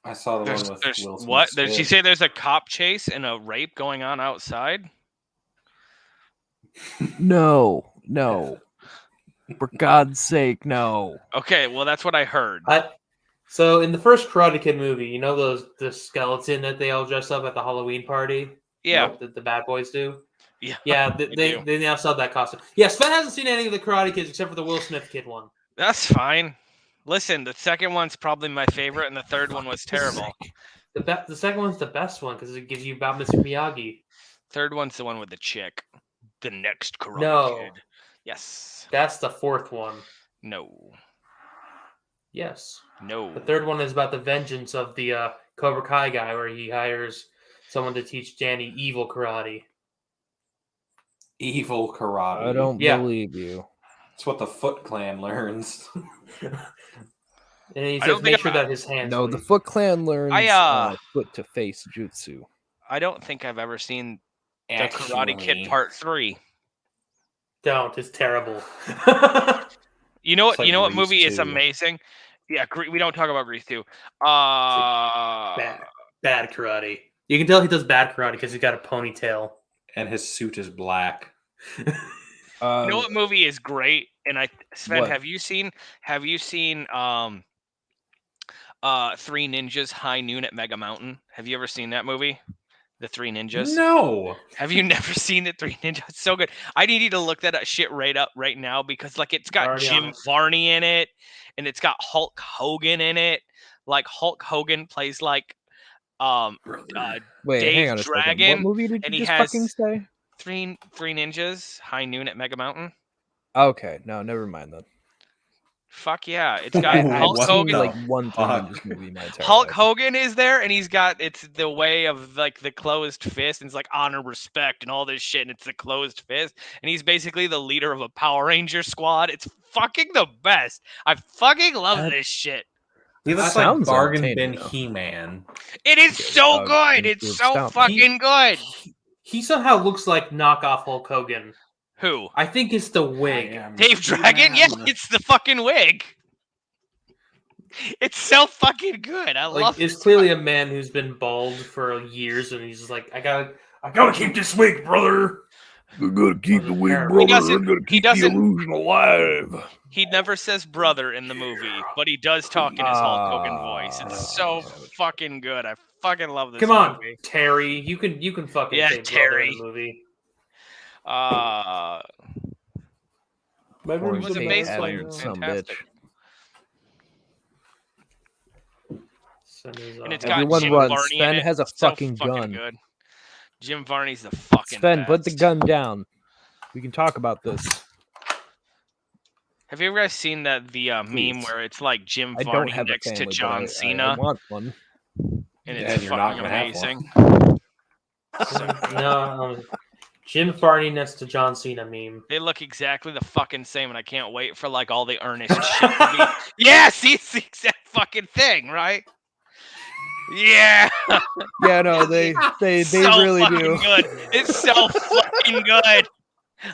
I saw the There's, one with there's Will Smith's what? Did she kid. say there's a cop chase and a rape going on outside? No. For God's sake, no. Okay, well that's what I heard. So in the first Karate Kid movie, you know the skeleton that they all dress up at the Halloween party? Yeah, That the bad boys do? yeah. Yeah, do. they now sell that costume. Yeah, Sven hasn't seen any of the Karate Kids except for the Will Smith kid one. That's fine. Listen, the second one's probably my favorite, and the third one was terrible. The second one's the best one because it gives you about Mr. Miyagi. Third one's the one with the chick. The next Karate No. Kid. Yes. That's the fourth one. No. Yes. No. The third one is about the vengeance of the Cobra Kai guy, where he hires someone to teach Danny evil karate. Evil karate. I don't Yeah. believe you. It's what the Foot Clan learns. And he I says, don't think make sure I'm- that his hands. No, the bleed." Foot Clan learns foot to face jutsu. I don't think I've ever seen the Actually, Karate Kid Part 3. Don't. It's terrible. You know what? It's like You know what Grease movie is 2. amazing? Yeah, we don't talk about Grease 2. bad karate. You can tell he does bad karate because he's got a ponytail. And his suit is black. You know what movie is great? And Sven, What? have you seen Three Ninjas High Noon at Mega Mountain? Have you ever seen that movie? The Three Ninjas? No. Have you never seen the Three Ninjas? It's so good. I need you to look that shit right up right now because like it's got Already on Jim it. Varney in it and it's got Hulk Hogan in it. like Hulk Hogan plays like Wait, Dave hang on a second. What Dragon, movie did and you he just fucking has say? Three Ninjas, High Noon at Mega Mountain. Okay, no, never mind then. Fuck yeah, it's got I've Hulk what seen Hogan. like one Three fuck? Ninjas movie in my entire Hulk life. Hogan is there, and it's the way of like the closed fist, and it's like honor, respect, and all this shit, and it's the closed fist, and he's basically the leader of a Power Ranger squad. It's fucking the best. I fucking love That- this shit. He looks Sounds like Bargain entertaining, Bin though. He-Man. It is so good. It's you're so stout. fucking good. He somehow looks like knockoff Hulk Hogan. Who? I think it's the wig. Dave Dragon? Yeah, it's the fucking wig. It's so fucking good. I Like, love it's this clearly a man who's been bald for years, and he's just like, I gotta keep this wig, brother. We're gonna keep the wig, He brother. doesn't- We're gonna he keep the doesn't- illusion alive. He never says brother in the movie, but he does talk in his Hulk Hogan voice. It's so fucking good. I fucking love this Come on, movie. Terry. You can fucking Yeah, say brother Terry. in the movie. Or He was a St. bass Adam, player. It's some fantastic. bitch. And it's Everyone got Jim runs. Varney Sven in it. has a It's so fucking gun. Good. Jim Varney's the fucking Sven, best. put the gun down. We can talk about this. Have you ever guys seen the meme Please. where it's like Jim I don't Varney have a next family, to John but I Cena, want one. and Yeah, it's you're not fucking gonna have one. amazing. So good. No, Jim Varney next to John Cena meme. They look exactly the fucking same, and I can't wait for like all the earnest shit to be. Yes, it's the exact fucking thing, right? Yeah, Yeah, no, they so really fucking do. good. It's so fucking good.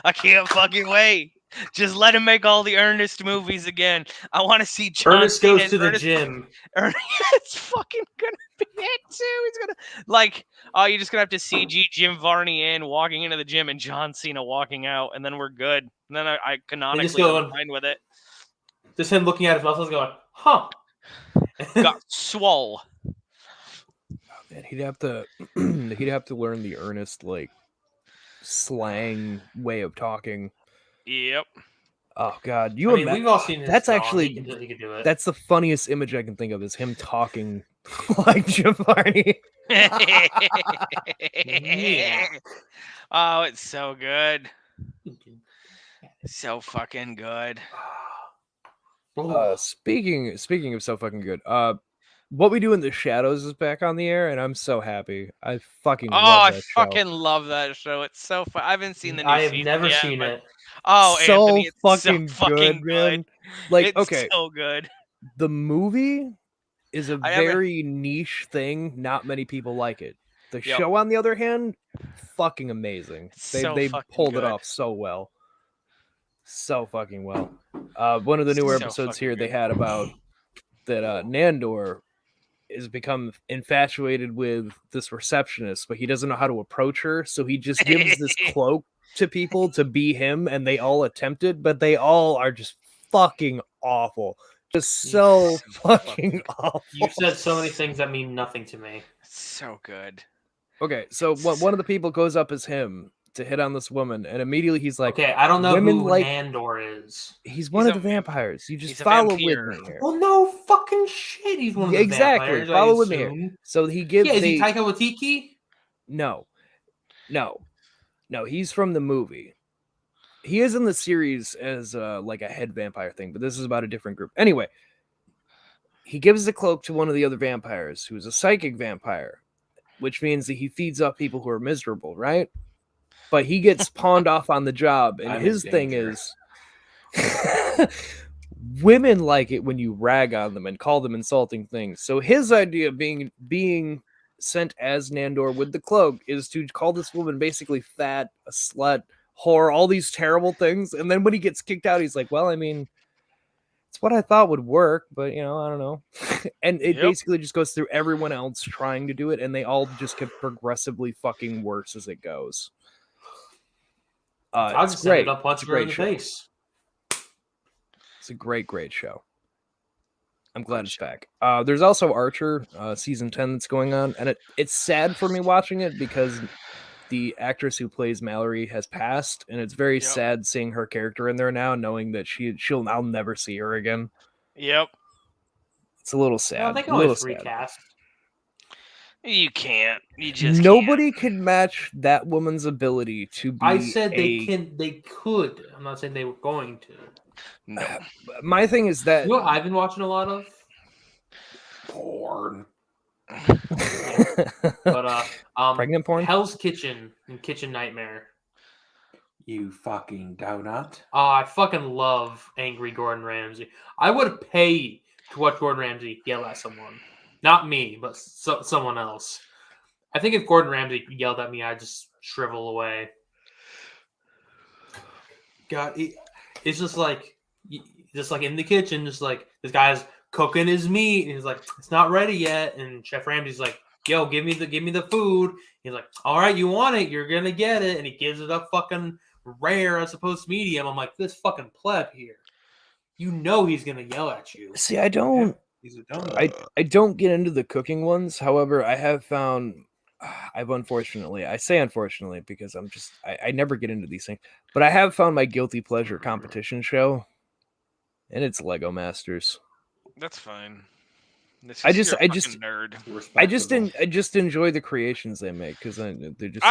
I can't fucking wait. Just let him make all the Ernest movies again. I want to see John Ernest Cena goes as to the Ernest. gym. It's fucking gonna be it too. He's gonna like, oh, you're just gonna have to CG Jim Varney in walking into the gym and John Cena walking out, and then we're good. And then I canonically go am on. fine with it. Just him looking at his muscles, going, "Huh." Got swole. Man, he'd have to learn the Ernest like slang way of talking. Yep. Oh God, I mean, we've all seen his that's song. actually- he can do it. that's the funniest image I can think of is him talking like Jim Varney. Yeah. Oh, it's so good. So fucking good. Speaking of so fucking good, What We Do in the Shadows is back on the air, and I'm so happy. I fucking Oh, love I that show. fucking love that show. It's so fun. I haven't seen the new I have season never yet, seen but- it. Oh, so Anthony, it's fucking so fucking good. man. Like, It's okay, so good. the movie is a I haven't- very niche thing. Not many people like it. The Yep. show, on the other hand, fucking amazing. It's They so they fucking pulled it good. off so well. So fucking well. One of the newer So episodes fucking here they good. had about that Nandor is become infatuated with this receptionist, but he doesn't know how to approach her, so he just gives this cloak to people to be him, and they all attempt it, but they all are just fucking awful. Just so fucking awful. You said so many things that mean nothing to me. So good. Okay, so one of the people goes up as him to hit on this woman, and immediately he's like, Okay, I don't know women who like- Nandor is. he's one He's of the a- vampires. You just he's a follow vampire. with me here. Well, no fucking shit. He's one of the Exactly. vampires, I Follow with me here. assume. So he gives Yeah, is he they- Taika Waititi? No, he's from the movie. He is in the series as like a head vampire thing, but this is about a different group. Anyway, he gives the cloak to one of the other vampires, who is a psychic vampire, which means that he feeds off people who are miserable, right? But he gets pawned off on the job, and I'm in his thing danger. is women like it when you rag on them and call them insulting things. So his idea of being sent as Nandor with the cloak is to call this woman basically fat, a slut, whore, all these terrible things. And then when he gets kicked out, he's like, well, I mean, it's what I thought would work, but I don't know. And it Yep. basically just goes through everyone else trying to do it, and they all just get progressively fucking worse as it goes. I'll It's just great. end up punching It's a her in great the show. face. It's a great show. I'm glad it's back. There's also Archer, season 10 that's going on, and it's sad for me watching it because the actress who plays Mallory has passed, and it's very Yep. sad seeing her character in there now, knowing that I'll never see her again. Yep. It's a little sad. Well, they can a little always sad. recast. You can't. You just Nobody could match that woman's ability to be. I said they could. I'm not saying they were going to. No. My thing is that You know what I've been watching a lot of? Porn. But pregnant porn. Hell's Kitchen and Kitchen Nightmare. You fucking donut. Oh, I fucking love angry Gordon Ramsay. I would pay to watch Gordon Ramsay yell at someone. Not me, but someone else. I think if Gordon Ramsay yelled at me, I'd just shrivel away. God, it's just like in the kitchen, just like this guy's cooking his meat, and he's like, "It's not ready yet." And Chef Ramsay's like, "Yo, give me the food." He's like, "All right, you want it? You're gonna get it." And he gives it up fucking rare as opposed to medium. I'm like, this fucking pleb here. You know he's gonna yell at you. See, I don't. He's a donut. I don't get into the cooking ones. However, I have found I've unfortunately, I say unfortunately because I never get into these things, but I have found my guilty pleasure competition show, and it's Lego Masters. That's fine. I You're just a fucking nerd. I just enjoy the creations they make because they're just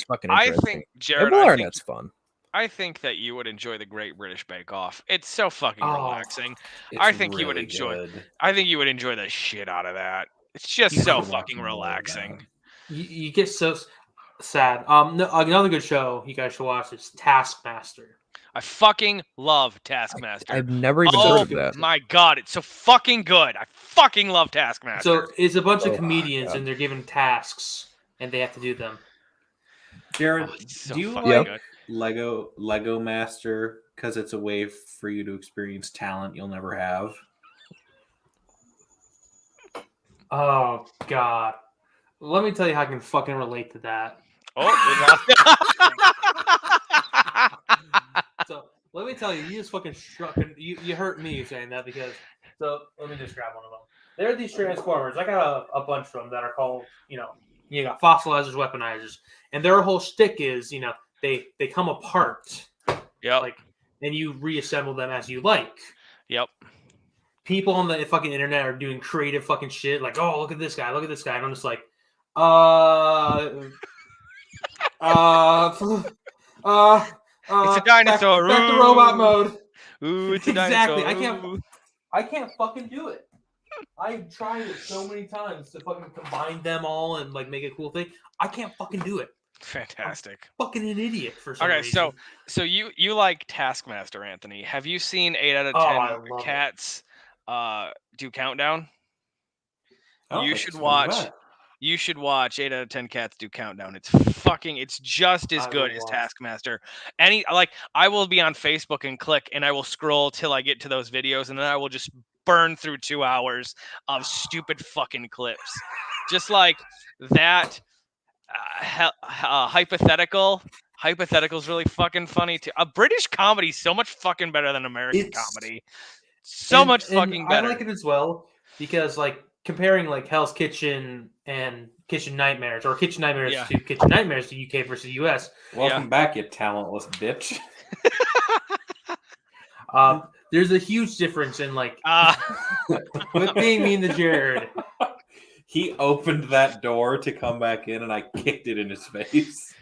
fucking interesting. I think Jared. That's fun. I think that you would enjoy the Great British Bake Off. It's so fucking relaxing. It's I think you would really enjoy. good. I think you would enjoy the shit out of that. It's just You so could fucking watch more of relaxing. that. You get so sad. No, another good show you guys should watch is Taskmaster. I fucking love Taskmaster. I've never even heard of that. My god, it's so fucking good. I fucking love Taskmaster. So it's a bunch of Oh, comedians, God. and they're given tasks, and they have to do them. Jared, It's so do you fucking like good. Lego Master because it's a way for you to experience talent you'll never have? Oh God, let me tell you how I can fucking relate to that. Oh, So let me tell you, you just fucking you hurt me saying that because. So let me just grab one of them. There are these Transformers. I got a bunch of them that are called, you got fossilizers, weaponizers, and their whole shtick is, they come apart, Yep. like, and you reassemble them as you like. Yep. People on the fucking internet are doing creative fucking shit, like, oh, look at this guy, and I'm just like, It's a dinosaur. Back to robot mode. Ooh, it's a Exactly. dinosaur. I can't fucking do it. I've tried it so many times to fucking combine them all and like make a cool thing. I can't fucking do it. Fantastic. Fucking an idiot for some Okay, reason. so you like Taskmaster, Anthony? Have you seen 8 out of Oh, 10 I love cats do countdown? I don't You think should it's really watch. bad. You should watch 8 out of 10 cats do countdown. It's just as I good will as watch. Taskmaster. I will be on Facebook and click and I will scroll till I get to those videos and then I will just burn through 2 hours of stupid fucking clips. Just like that hypothetical is really fucking funny too. A British comedy is so much fucking better than American comedy. So much fucking better. I like it as well because like comparing like Hell's Kitchen and Kitchen Nightmares or Kitchen Nightmares Yeah. to Kitchen Nightmares to UK versus US. Welcome back, you talentless bitch. There's a huge difference in like Uh, with being mean to Jared. He opened that door to come back in, and I kicked it in his face.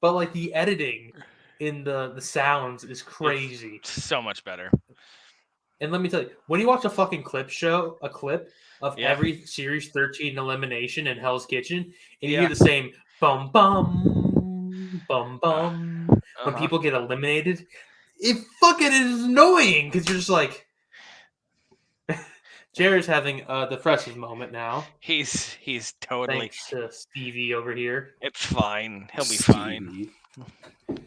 But like the editing in the sounds is crazy. so much better. And let me tell you, when you watch a fucking clip of Yeah. every series 13 elimination in Hell's Kitchen, and you Yeah. hear the same bum bum bum bum when Uh-huh. people get eliminated, it fucking is annoying because you're just like Jared's having the freshest moment now. He's totally. Thanks to Stevie over here. It's fine. He'll be fine. Stevie.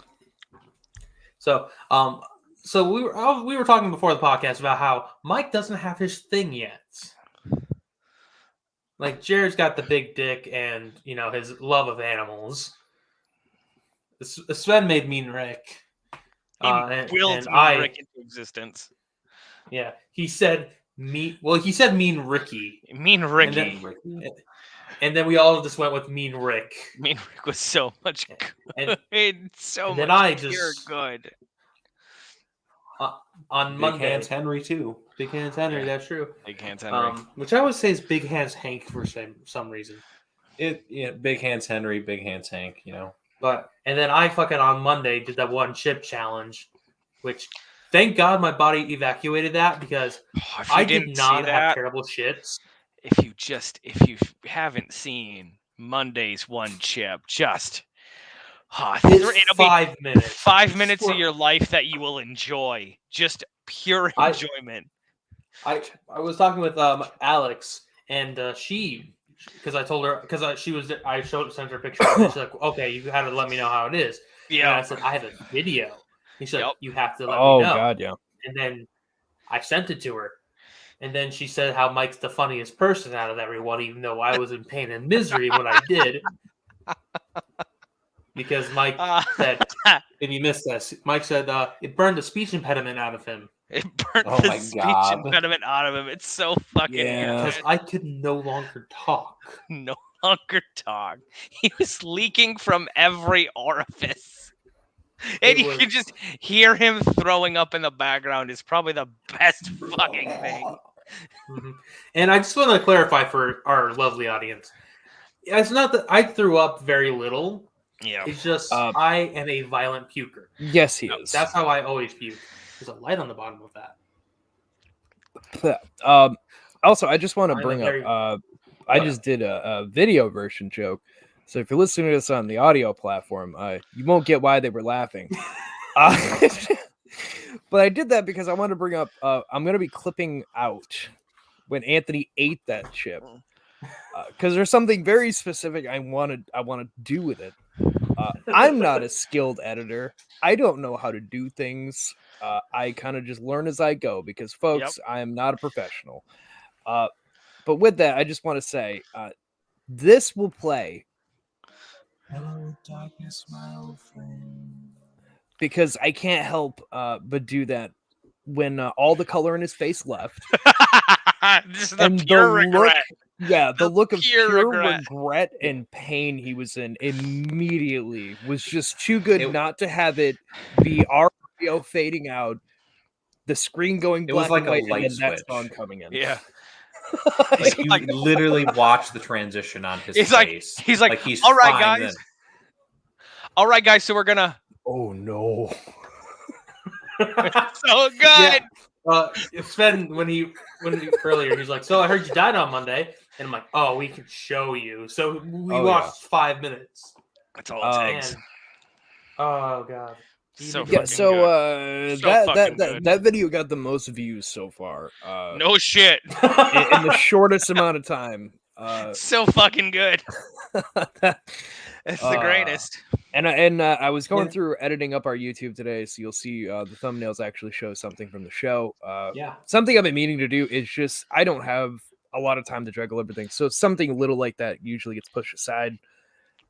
So we were talking before the podcast about how Mike doesn't have his thing yet. Like Jared's got the big dick and his love of animals. Sven made Mean Rick. He willed Rick into existence. Yeah, he said Mean. Well, he said Mean Ricky, Mean Ricky. and then we all just went with Mean Rick. Mean Rick was so much good. And- So and then much I pure just- good. on Big Monday. Hands Henry too. Big Hands Henry, Yeah. that's true. Big Hands Henry. Which I always say is Big Hands Hank for some reason. Big Hands Henry, Big Hands Hank. And then I fucking on Monday did that one chip challenge, which thank God my body evacuated that because If I you didn't did see not have that, terrible shits. if you haven't seen Monday's one chip, just it'll It's be 5 minutes. 5 minutes of your life that you will enjoy, just pure enjoyment. I was talking with Alex, and she, because I told her, because I sent her a picture, and she's like, okay, you had to let me know how it is. And I said, I have a video. He said, you have to let me know. Oh God, yeah. And then I sent it to her. And then she said how Mike's the funniest person out of everyone, even though I was in pain and misery when I did. Because Mike said, and you missed this, Mike said it burned the speech impediment out of him. It burnt Oh the my speech God. impediment out of him. It's so fucking Yeah. Because I could no longer talk. no longer talk. He was leaking from every orifice. And you can just hear him throwing up in the background is probably the best fucking thing. Mm-hmm. And I just want to clarify for our lovely audience. It's not that I threw up very little. Yeah. It's just I am a violent puker. Yes, he is. That's how I always puke. There's a light on the bottom of that. Also, I just want to bring very- up. I just did a video version joke. So if you're listening to this on the audio platform, you won't get why they were laughing. But I did that because I want to bring up. I'm going to be clipping out when Anthony ate that chip because there's something very specific I want to do with it. I'm not a skilled editor. I don't know how to do things. I kind of just learn as I go because, folks, I am not a professional. But with that, I just want to say this will play. Hello, darkness, my old friend. Because I can't help but do that when all the color in his face left. This is the pure regret. The look of pure regret. regret and pain he was in immediately was just too good not to have it be our audio fading out, the screen going black was like and white, a light and then that switch. song coming in. Yeah. Like you literally watch the transition on his face. He's like, he's all right, fine guys. then. All right, guys. So we're gonna. Oh no! So good. Sven, when he earlier, he's like, "So I heard you died on Monday," and I'm like, "Oh, we can show you." So we watched 5 minutes. That's all it takes. And, oh God. So Yeah, so good. that video got the most views so far. No shit. In the shortest amount of time. So fucking good. It's the greatest. And I was going through editing up our YouTube today, so you'll see the thumbnails actually show something from the show. Something I've been meaning to do is just I don't have a lot of time to juggle everything, so something little like that usually gets pushed aside.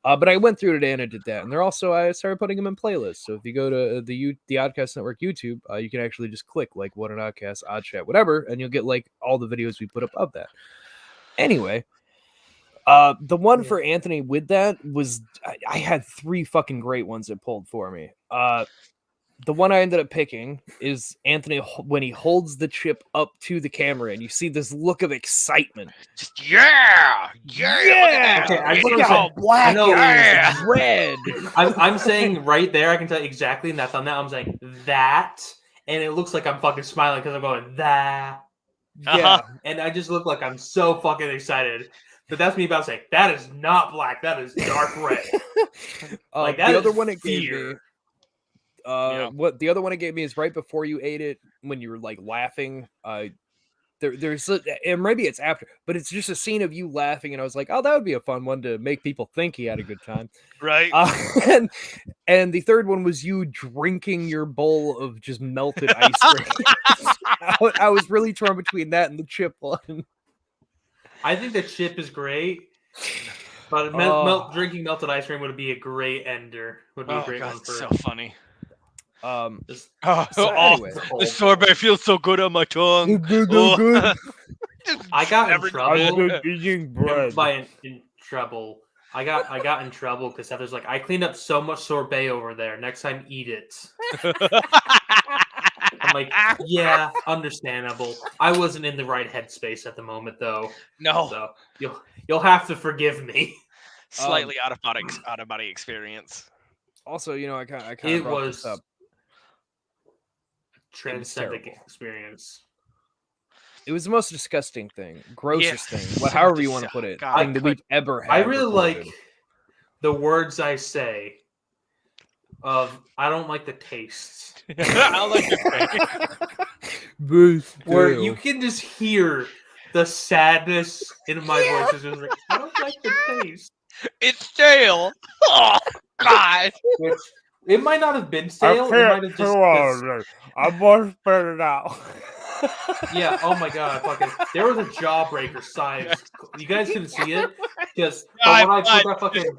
But I went through today and I did that, and I started putting them in playlists. So if you go to the Oddcast Network YouTube, you can actually just click like What an Oddcast, Oddchat, whatever, and you'll get like all the videos we put up of that. Anyway. The one for Anthony with that was I had 3 fucking great ones that pulled for me. The one I ended up picking is Anthony when he holds the chip up to the camera and you see this look of excitement. Just yeah. Okay, I just want to say, black and red. I'm saying right there, I can tell you exactly in that thumbnail. I'm saying that, and it looks like I'm fucking smiling because I'm going that. Uh-huh. And I just look like I'm so fucking excited. But that's me about to say that is not black. That is dark red. Like that the other is one it gave fear. me. What the other one it gave me is right before you ate it when you were like laughing. There's and maybe it's after, but it's just a scene of you laughing, and I was like, oh, that would be a fun one to make people think he had a good time, Right? And the third one was you drinking your bowl of just melted ice cream. I was really torn between that and the chip one. I think the chip is great, but drinking melted ice cream would be a great ender. Would be a great one for. So funny. Anyway. The sorbet feels so good on my tongue. I got in trouble. In trouble. I got in trouble because Heather's like, I cleaned up so much sorbet over there. Next time, eat it. I'm I'm like, yeah, understandable. I wasn't in the right headspace at the moment, though. No, So you'll have to forgive me. slightly out of body experience. Also, I kind of It brought was this up. transcendent terrible. experience. It was the most disgusting thing, grossest Yeah. thing, however you want to put it, God, thing that we've ever had. I really recorded. like the words I say of I don't like the taste. I like the Where you can just hear the sadness in my voice. It's just like, I don't like the taste. It's stale. Oh God. Which it might not have been stale. It might have just. I must spit it out. Yeah. Oh my god. There was a jawbreaker size. You guys couldn't see it because when I put that fucking.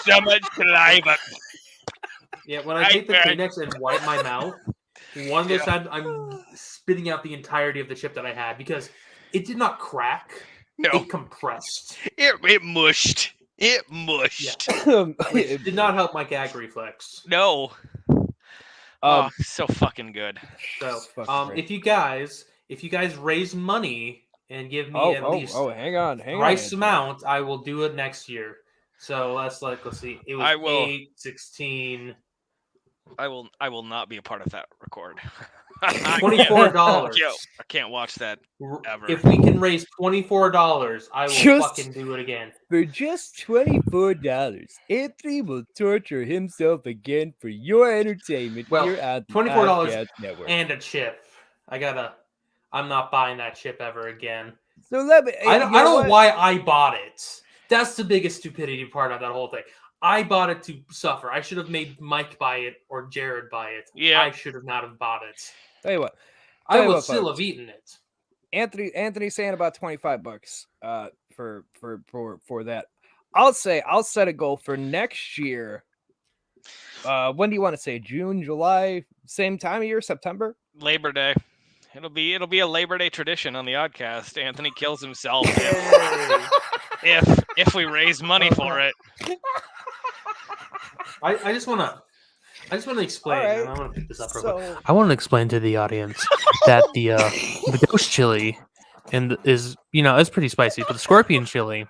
So much saliva. Yeah. When I take the Kleenex and wipe my mouth, one of those times I'm spitting out the entirety of the chip that I had because it did not crack. No, It compressed. it mushed. It mushed. Which did not help my gag reflex. No. Oh, so fucking good. So, fucking if you guys raise money and give me at least hang on, price amount, I will do it next year. So let's see. It was I will. 8, 16. I will not be a part of that record. $24. I can't watch that ever. If we can raise $24, I will fucking do it again. For just $24, Anthony will torture himself again for your entertainment here at the $24 Oddcast Network. and a chip. I'm not buying that chip ever again. So let me. I don't know why I bought it. That's the biggest stupidity part of that whole thing. I bought it to suffer. I should have made Mike buy it or Jared buy it. Yeah. I should have not have bought it. Tell you what. I would still have eaten it. Anthony's saying about $25 for that. I'll set a goal for next year. When do you want to say? June, July, same time of year, September? Labor Day. It'll be a Labor Day tradition on the Oddcast. Anthony kills himself if we raise money for it. I just want to explain. Right. And I want to pick this up real quick. I want to explain to the audience that the ghost chili is it's pretty spicy, but the scorpion chili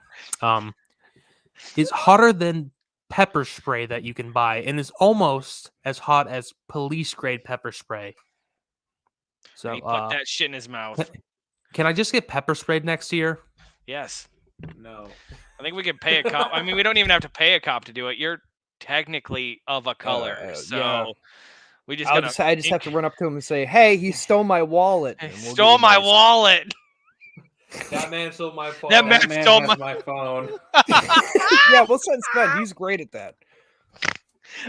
is hotter than pepper spray that you can buy, and is almost as hot as police grade pepper spray. So He put that shit in his mouth. Can I just get pepper sprayed next year? Yes. No. I think we could pay a cop. I mean, we don't even have to pay a cop to do it. You're technically of a color, so yeah. we just I just have to run up to him and say, "Hey, he stole my wallet." He stole my wallet. That man stole my phone. That man stole my phone. Yeah, we'll send Sven. He's great at that.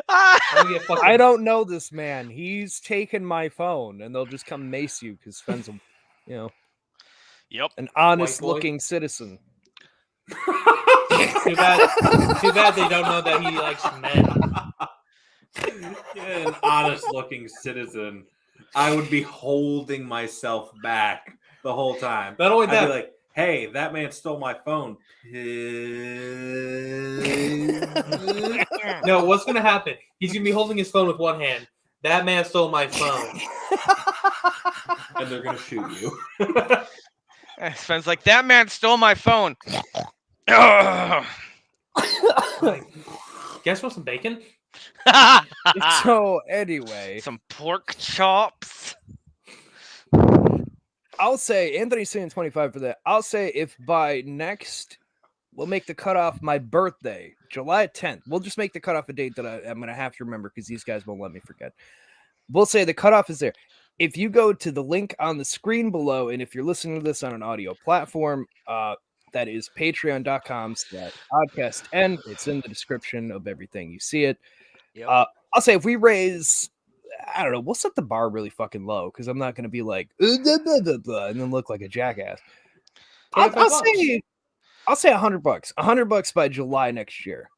I don't know this man. He's taken my phone, and they'll just come mace you because Sven's Yep. an honest-looking citizen. Too bad they don't know that he likes men. Yeah, an honest-looking citizen. I would be holding myself back the whole time. Not only I'd that, be like, "Hey, that man stole my phone." no, what's gonna happen? He's gonna be holding his phone with one hand. That man stole my phone, And they're gonna shoot you. Sven's like, that man stole my phone. Guess what's some bacon? So anyway, Some pork chops. I'll say Anthony's saying 25 for that. I'll say if by next, we'll make the cutoff my birthday, July 10th. We'll just make the cutoff a date that I'm going to have to remember because these guys won't let me forget. We'll say the cutoff is there. If you go to the link on the screen below, and if you're listening to this on an audio platform, that is patreon.com/Oddcast, it's in the description of everything. You see it. Yep. I'll say if we raise, I don't know, we'll set the bar really fucking low because I'm not going to be like, blah, blah, blah, blah, and then look like a jackass. I'll say $100. $100 by July next year.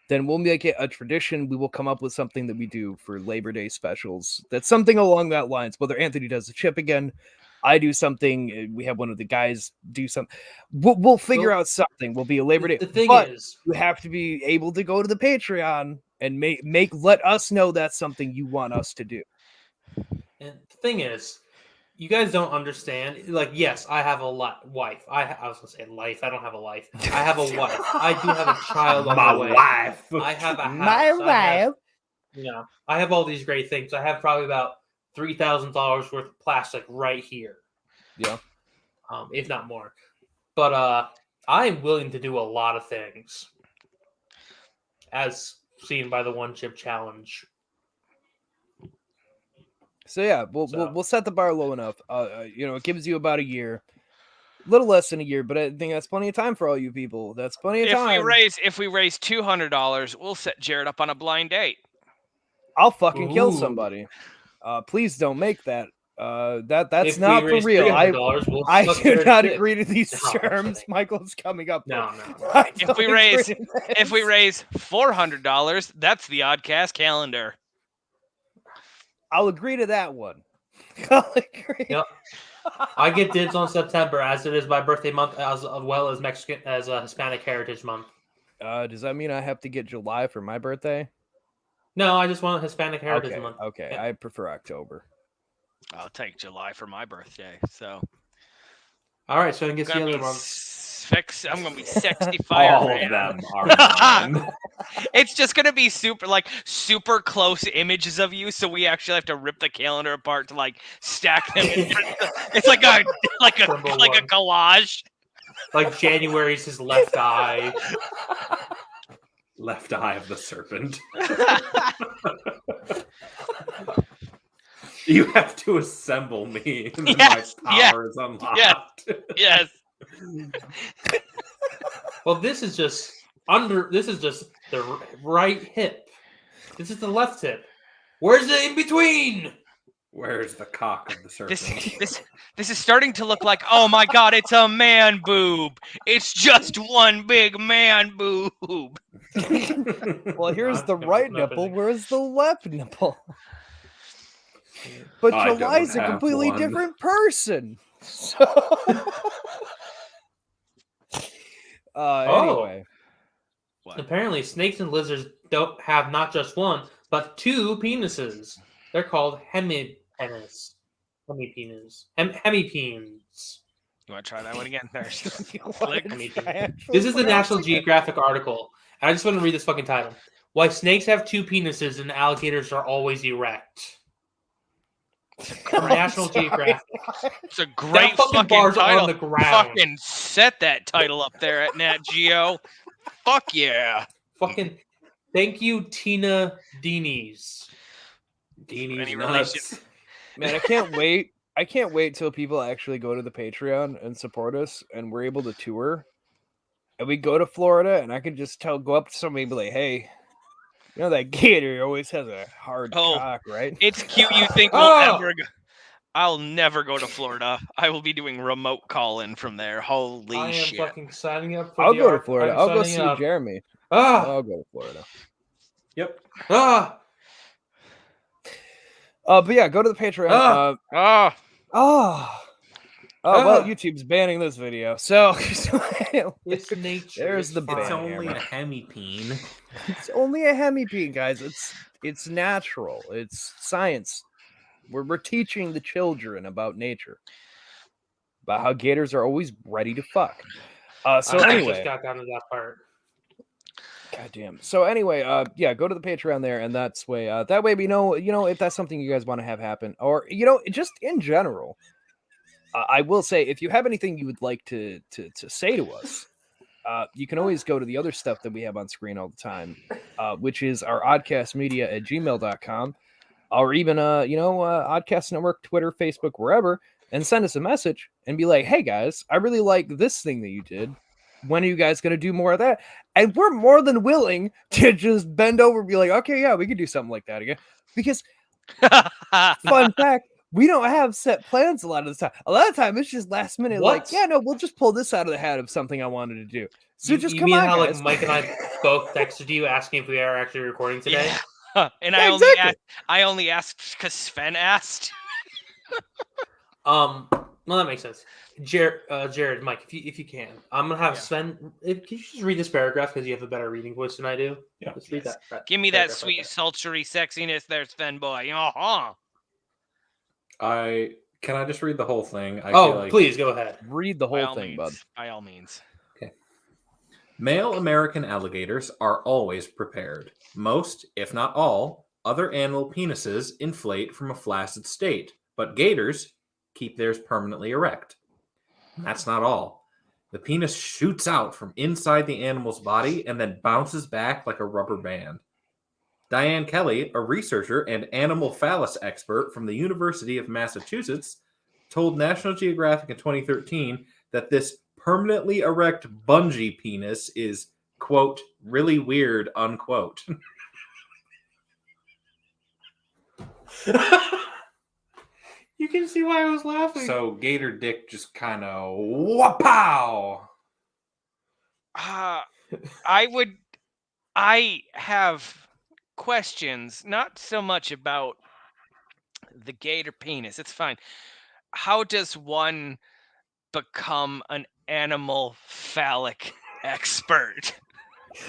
Then we'll make it a tradition. We will come up with something that we do for Labor Day specials. That's something along that lines. Whether Anthony does the chip again, I do something. We have one of the guys do something. We'll figure out something. We'll be a Labor Day. The thing is, you have to be able to go to the Patreon and let us know that's something you want us to do. And the thing is, you guys don't understand. Like, yes, I have a wife. I was gonna say life. I don't have a life. I have a wife. I do have a child on the way. wife. I have a house. My wife. I have all these great things. I have probably about $3,000 worth of plastic right here. Yeah. If not more. But I am willing to do a lot of things, as seen by the one chip challenge. So yeah, we'll set the bar low enough. It gives you about a year, a little less than a year, but I think that's plenty of time for all you people. That's plenty of time. If we raise $200, we'll set Jared up on a blind date. I'll fucking kill Ooh. somebody. Please don't make that. That's If not we for raise real. $300, we'll I suck do Jared's not dick. agree to these No, I'm terms. kidding. Michael's coming up. No. If we raise $400, that's the Oddcast calendar. Oh. I'll agree to that one. I'll agree. Yep. I get dibs on September, as it is my birthday month, as well as Hispanic Heritage Month. Does that mean I have to get July for my birthday? No, I just want Hispanic Heritage Month. Okay. Yeah. I prefer October. I'll take July for my birthday. So All right, so I guess the gonna other be months. I'm gonna be sexy fire. All of them are mine. It's just gonna be super close images of you, so we actually have to rip the calendar apart to stack them. It's like a collage. Like January's his left eye. Left eye of the serpent. You have to assemble me, and then my power is unlocked. Yes. Well, this is just the right hip. This is the left hip. Where's the in between? Where's the cock of the serpent? This is starting to look like, oh my god, it's a man boob. It's just one big man boob. Well, here's the Not right happening. nipple. Where's the left nipple? But I don't July's a have completely one. different person. So, anyway, What? Apparently, snakes and lizards don't have not just one, but two penises. They're called hemipenes. Hemipenes. Hemipenes. You want to try that one again? There's What? Hemipenes. I actually This is the pronounced National it. Geographic article. And I just want to read this fucking title. Why snakes have two penises and alligators are always erect. From National Sorry. Geographic. It's a great fucking bar's title. on the ground. Fucking set that title up there at Nat Geo. Fuck yeah. Fucking thank you, Tina Deenies. Deanie's Any nuts. Man, I can't wait. I can't wait till people actually go to the Patreon and support us, and we're able to tour. And we go to Florida, and I can just go up to somebody and be like, "Hey, you know that gator always has a hard cock, right?" It's cute you think we'll Oh! ever go. I'll never go to Florida. I will be doing remote call-in from there. Holy I am shit. fucking signing up for I'll the go to arc. Florida. I'm I'll go signing see up. Jeremy. Ah! I'll go to Florida. Yep. Ah! But yeah, go to the Patreon. Ah! Well, YouTube's banning this video. So It's nature. There's the It's ban only hammer. a hemipene. It's only a hemipene, guys. It's natural. It's science. We're teaching the children about nature, about how gators are always ready to fuck. So I anyway, just got down to that part. goddamn. So anyway, yeah, go to the Patreon there, and that way we know, if that's something you guys want to have happen, or just in general. I will say, if you have anything you would like to say to us, you can always go to the other stuff that we have on screen all the time, which is our oddcastmedia@gmail.com, or even Oddcast Network, Twitter, Facebook, wherever, and send us a message and be like, "Hey guys, I really like this thing that you did. When are you guys going to do more of that?" And we're more than willing to just bend over and be like, "Okay, yeah, we could do something like that again." Because fun fact, we don't have set plans a lot of the time. A lot of time it's just last minute. What? Like, yeah, no, we'll just pull this out of the hat of something I wanted to do. So You just come mean on, how guys. like Mike and I both texted you asking if we are actually recording today? Yeah. And Yeah, I only asked because Sven asked. Well, that makes sense. Jared, Mike, if you can, I'm gonna have Yeah. Sven. Can you just read this paragraph because you have a better reading voice than I do? Yeah. Let's read Yes. that. Give me that paragraph right sweet, sultry sexiness there, Sven boy. Uh-huh. Can I just read the whole thing? I Oh, feel like please go ahead. Read the By whole all thing, means. bud. By all means. Male American alligators are always prepared. Most, if not all, other animal penises inflate from a flaccid state, but gators keep theirs permanently erect. That's not all. The penis shoots out from inside the animal's body and then bounces back like a rubber band. Diane Kelly, a researcher and animal phallus expert from the University of Massachusetts, told National Geographic in 2013 that this permanently erect bungee penis is, quote, really weird, unquote. You can see why I was laughing. So gator dick just kind of wha-pow. I have questions, not so much about the gator penis. It's fine. How does one become an animal phallic expert?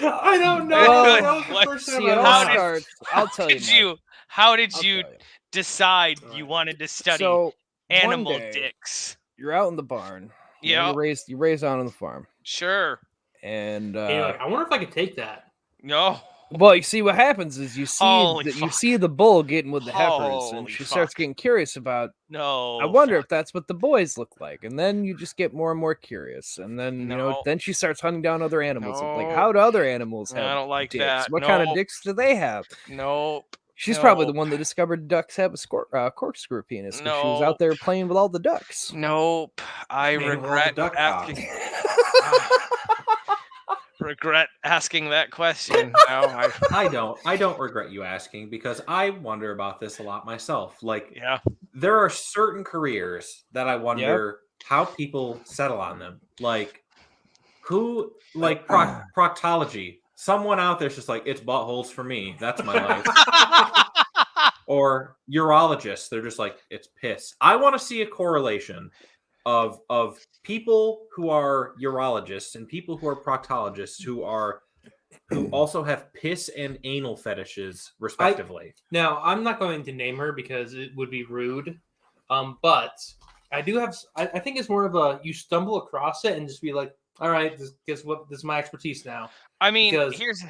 I don't know. Well, That was the what- first See, time it I all laughed. starts. I'll tell you. Mike. How did I'll you tell you. decide All you right. wanted to study So animal one day, dicks? you're out in the barn. You know, Yeah, you raised out on the farm, sure. and And you're like, I wonder if I could take that. No. well, you see what happens is you Holy see fuck. the bull getting with the heifers, and Holy she starts fuck. getting curious about. No. I wonder fuck. if that's what the boys look like, and then you just get more and more curious, and then No. then she starts hunting down other animals. Like, No. how do other animals I have don't like dicks? that. What kind of Nope. dicks do they have? Nope. She's probably the Nope. one that discovered ducks have a corkscrew penis because she was Nope. out there playing with all the ducks. Nope. I Playing with all the regret duck asking. cock. Regret asking that question. Now I don't regret you asking because I wonder about this a lot myself. Like, yeah. there are certain careers that I wonder how people settle on them. Like, who, like proctology. Someone out there's just like, it's buttholes for me. That's my life. Or urologists, they're just like, it's piss. I want to see a correlation of people who are urologists and people who are proctologists who also have piss and anal fetishes, respectively. Now, I'm not going to name her because it would be rude. But I do have. I think it's more of a you stumble across it and just be like, all right, guess what? This is my expertise now. I mean, Because here's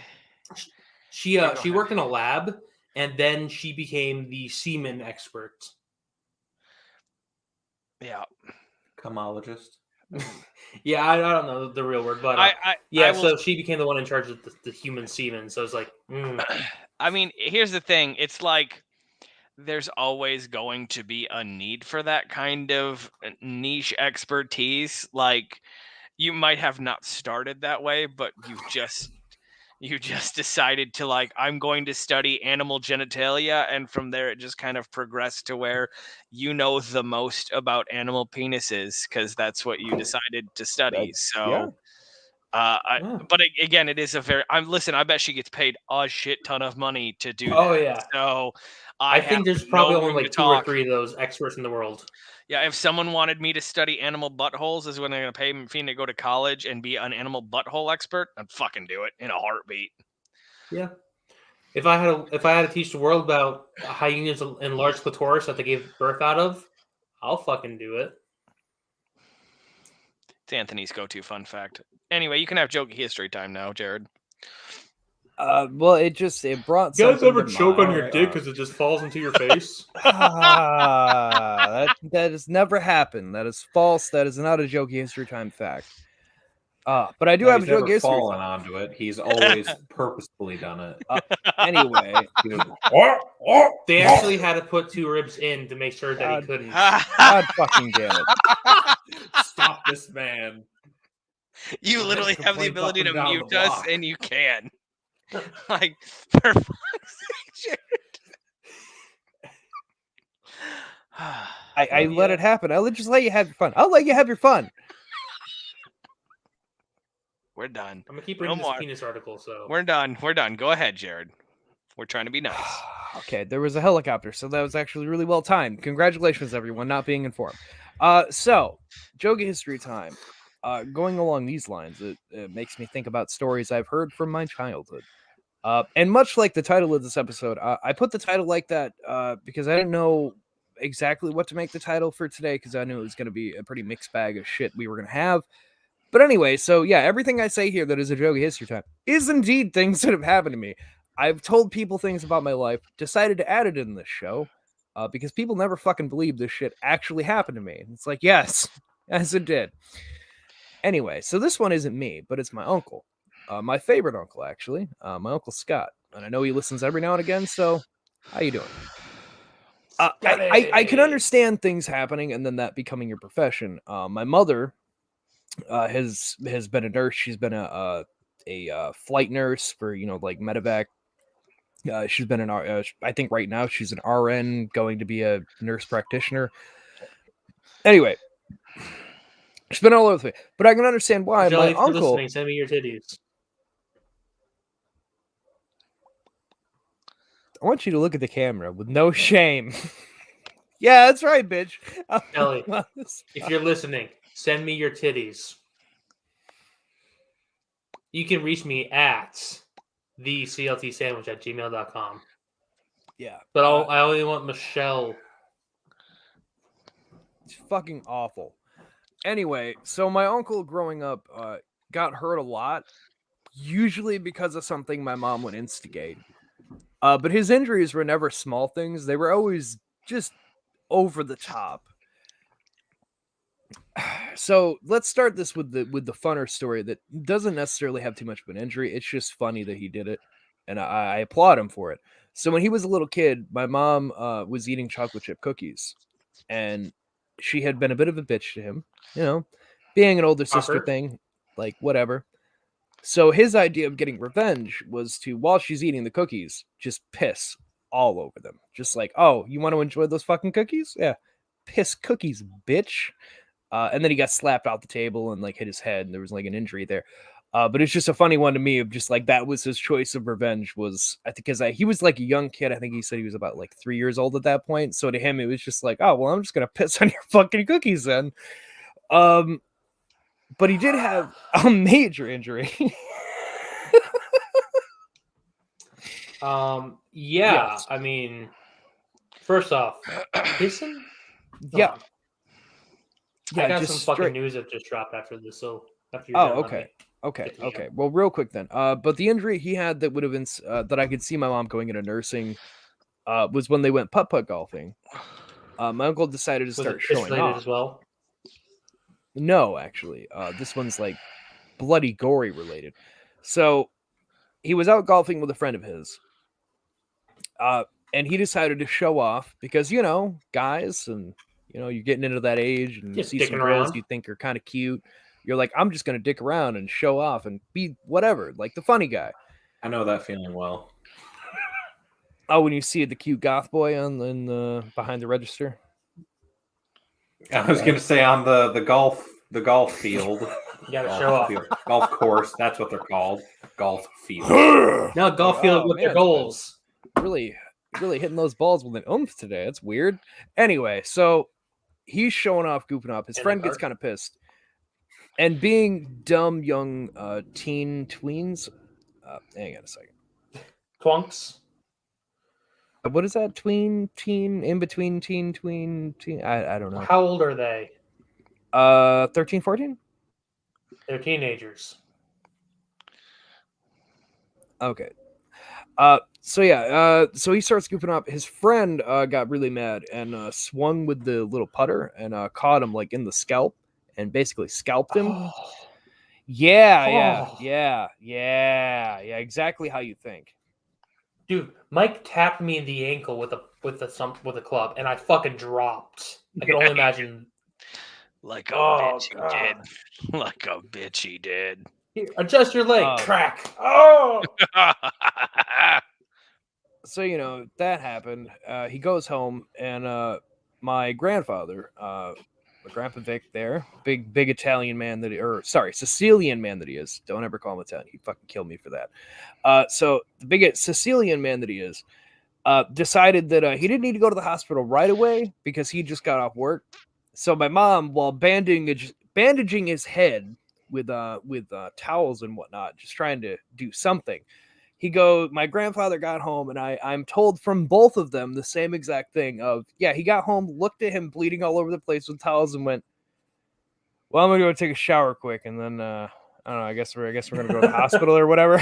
she go ahead. worked in a lab and then she became the semen expert. yeah. Comologist. Yeah, I don't know the real word, but I will, so she became the one in charge of the human semen. So it's like, I mean, here's the thing. It's like there's always going to be a need for that kind of niche expertise. Like, you might have not started that way, but you just decided to, like, I'm going to study animal genitalia, and from there it just kind of progressed to where you know the most about animal penises because that's what you decided to study. So but again, it is a very listen, I bet she gets paid a shit ton of money to do that. Oh, yeah. So I have think there's no probably only room like to 2 or talk. 3 of those experts in the world. Yeah, if someone wanted me to study animal buttholes, this is when they're going to pay me to go to college and be an animal butthole expert, I'd fucking do it in a heartbeat. Yeah. If I had to teach the world about how you use an enlarged clitoris that they gave birth out of, I'll fucking do it. It's Anthony's go-to fun fact. Anyway, you can have jokey history time now, Jared. Well, it brought. You guys something ever to choke mind. on your dick because it just falls into your face? that has never happened. That is false. That is not a jokey history time fact. But I do have a He's never jokey history. fallen onto it. He's always purposefully done it. Anyway, They actually had to put 2 ribs in to make sure that God. he couldn't. God fucking damn it! Stop this man. You literally have the Complaints up ability and to down the mute us, block. and you can. Like, for fuck's sake, Jared. I let it happen. I'll just let you have your fun. I'll let you have your fun. We're done. I'm gonna keep No reading this more. penis article. So We're done. We're done. Go ahead, Jared. We're trying to be nice. Okay, there was a helicopter, so that was actually really well timed. Congratulations, everyone, not being informed. So, jokey history time. Going along these lines, it makes me think about stories I've heard from my childhood. And much like the title of this episode, I put the title like that because I didn't know exactly what to make the title for today because I knew it was going to be a pretty mixed bag of shit we were going to have. But anyway, so yeah, everything I say here that is a Jokey history time is indeed things that have happened to me. I've told people things about my life, decided to add it in this show because people never fucking believe this shit actually happened to me. It's like, yes, yes, it did. Anyway, so this one isn't me, but it's my uncle. My favorite uncle, actually. My Uncle Scott. And I know he listens every now and again, so how you doing? I can understand things happening and then that becoming your profession. My mother has been a nurse. She's been a flight nurse for, like medevac. She's been an I think right now she's an RN going to be a nurse practitioner. Anyway, she's been all over the place. But I can understand why Jelly, my if you're uncle... listening, send me your titties. I want you to look at the camera with no shame. Yeah, that's right, bitch. Jelly, if you're listening, send me your titties. You can reach me at thecltsandwich@gmail.com. Yeah. But I only want Michelle. It's fucking awful. Anyway, so my uncle growing up got hurt a lot, usually because of something my mom would instigate. But his injuries were never small things. They were always just over the top. So let's start this with the funner story that doesn't necessarily have too much of an injury. It's just funny that he did it, and I applaud him for it. So when he was a little kid, my mom was eating chocolate chip cookies, and she had been a bit of a bitch to him, being an older sister thing, like whatever. So his idea of getting revenge was to, while she's eating the cookies, just piss all over them. Just like, oh, you want to enjoy those fucking cookies? Yeah, piss cookies, bitch. And then he got slapped off the table and like hit his head, and there was like an injury there. But it's just a funny one to me of just like that was his choice of revenge. Was I think because he was like a young kid. I think he said he was about like 3 years old at that point. So to him, it was just like, oh well, I'm just gonna piss on your fucking cookies then. But he did have a major injury. Yeah, Yes. I mean, first off, pissing? Yeah. I got just some fucking straight- news that just dropped after this, so after you're Oh, done, let okay. me- Okay. get to the Okay. show. Well, real quick then. But the injury he had that would have been that I could see my mom going into nursing was when they went putt-putt golfing. My uncle decided to Was start it piss showing related off. as well? No, actually. This one's like bloody gory related. So he was out golfing with a friend of his. And he decided to show off because, guys, and, you're getting into that age and you Just see some dicking girls around. you think are kind of cute. You're like, I'm just going to dick around and show off and be whatever, like the funny guy. I know that feeling well. Oh, when you see the cute goth boy behind the register. I was going to say on the golf field. You gotta show off. Golf course, that's what they're called. Golf field. No, golf field Oh, with man, their goals. Really hitting those balls with an oomph today. That's weird. Anyway, so he's showing off, goofing up. His And friend the gets card. kind of pissed. And being dumb young teen tweens. Hang on a second. Twunks. What is that? Tween, teen, in between, teen, tween, teen? I don't know. How old are they? 13, 14? They're teenagers. Okay. So he starts goofing up. His friend got really mad and swung with the little putter and caught him like in the scalp and basically scalped him. Yeah, exactly how you think. Dude, Mike tapped me in the ankle with a club, and I fucking dropped. I can only imagine. Like a Oh, bitch God. he did. Like a bitch he did. Here, adjust your leg. Oh. Crack. Oh. So that happened. He goes home and my grandfather, my grandpa Vic there, big Italian man Sicilian man that he is. Don't ever call him Italian. He'd fucking kill me for that. So the big Sicilian man that he is, decided that he didn't need to go to the hospital right away because he just got off work. So my mom, while bandaging his head with towels and whatnot, just trying to do something, he goes, my grandfather got home, and I'm told from both of them the same exact thing of, yeah, he got home, looked at him bleeding all over the place with towels, and went, well, I'm gonna go take a shower quick, and then I don't know, I guess we're gonna go to the hospital or whatever.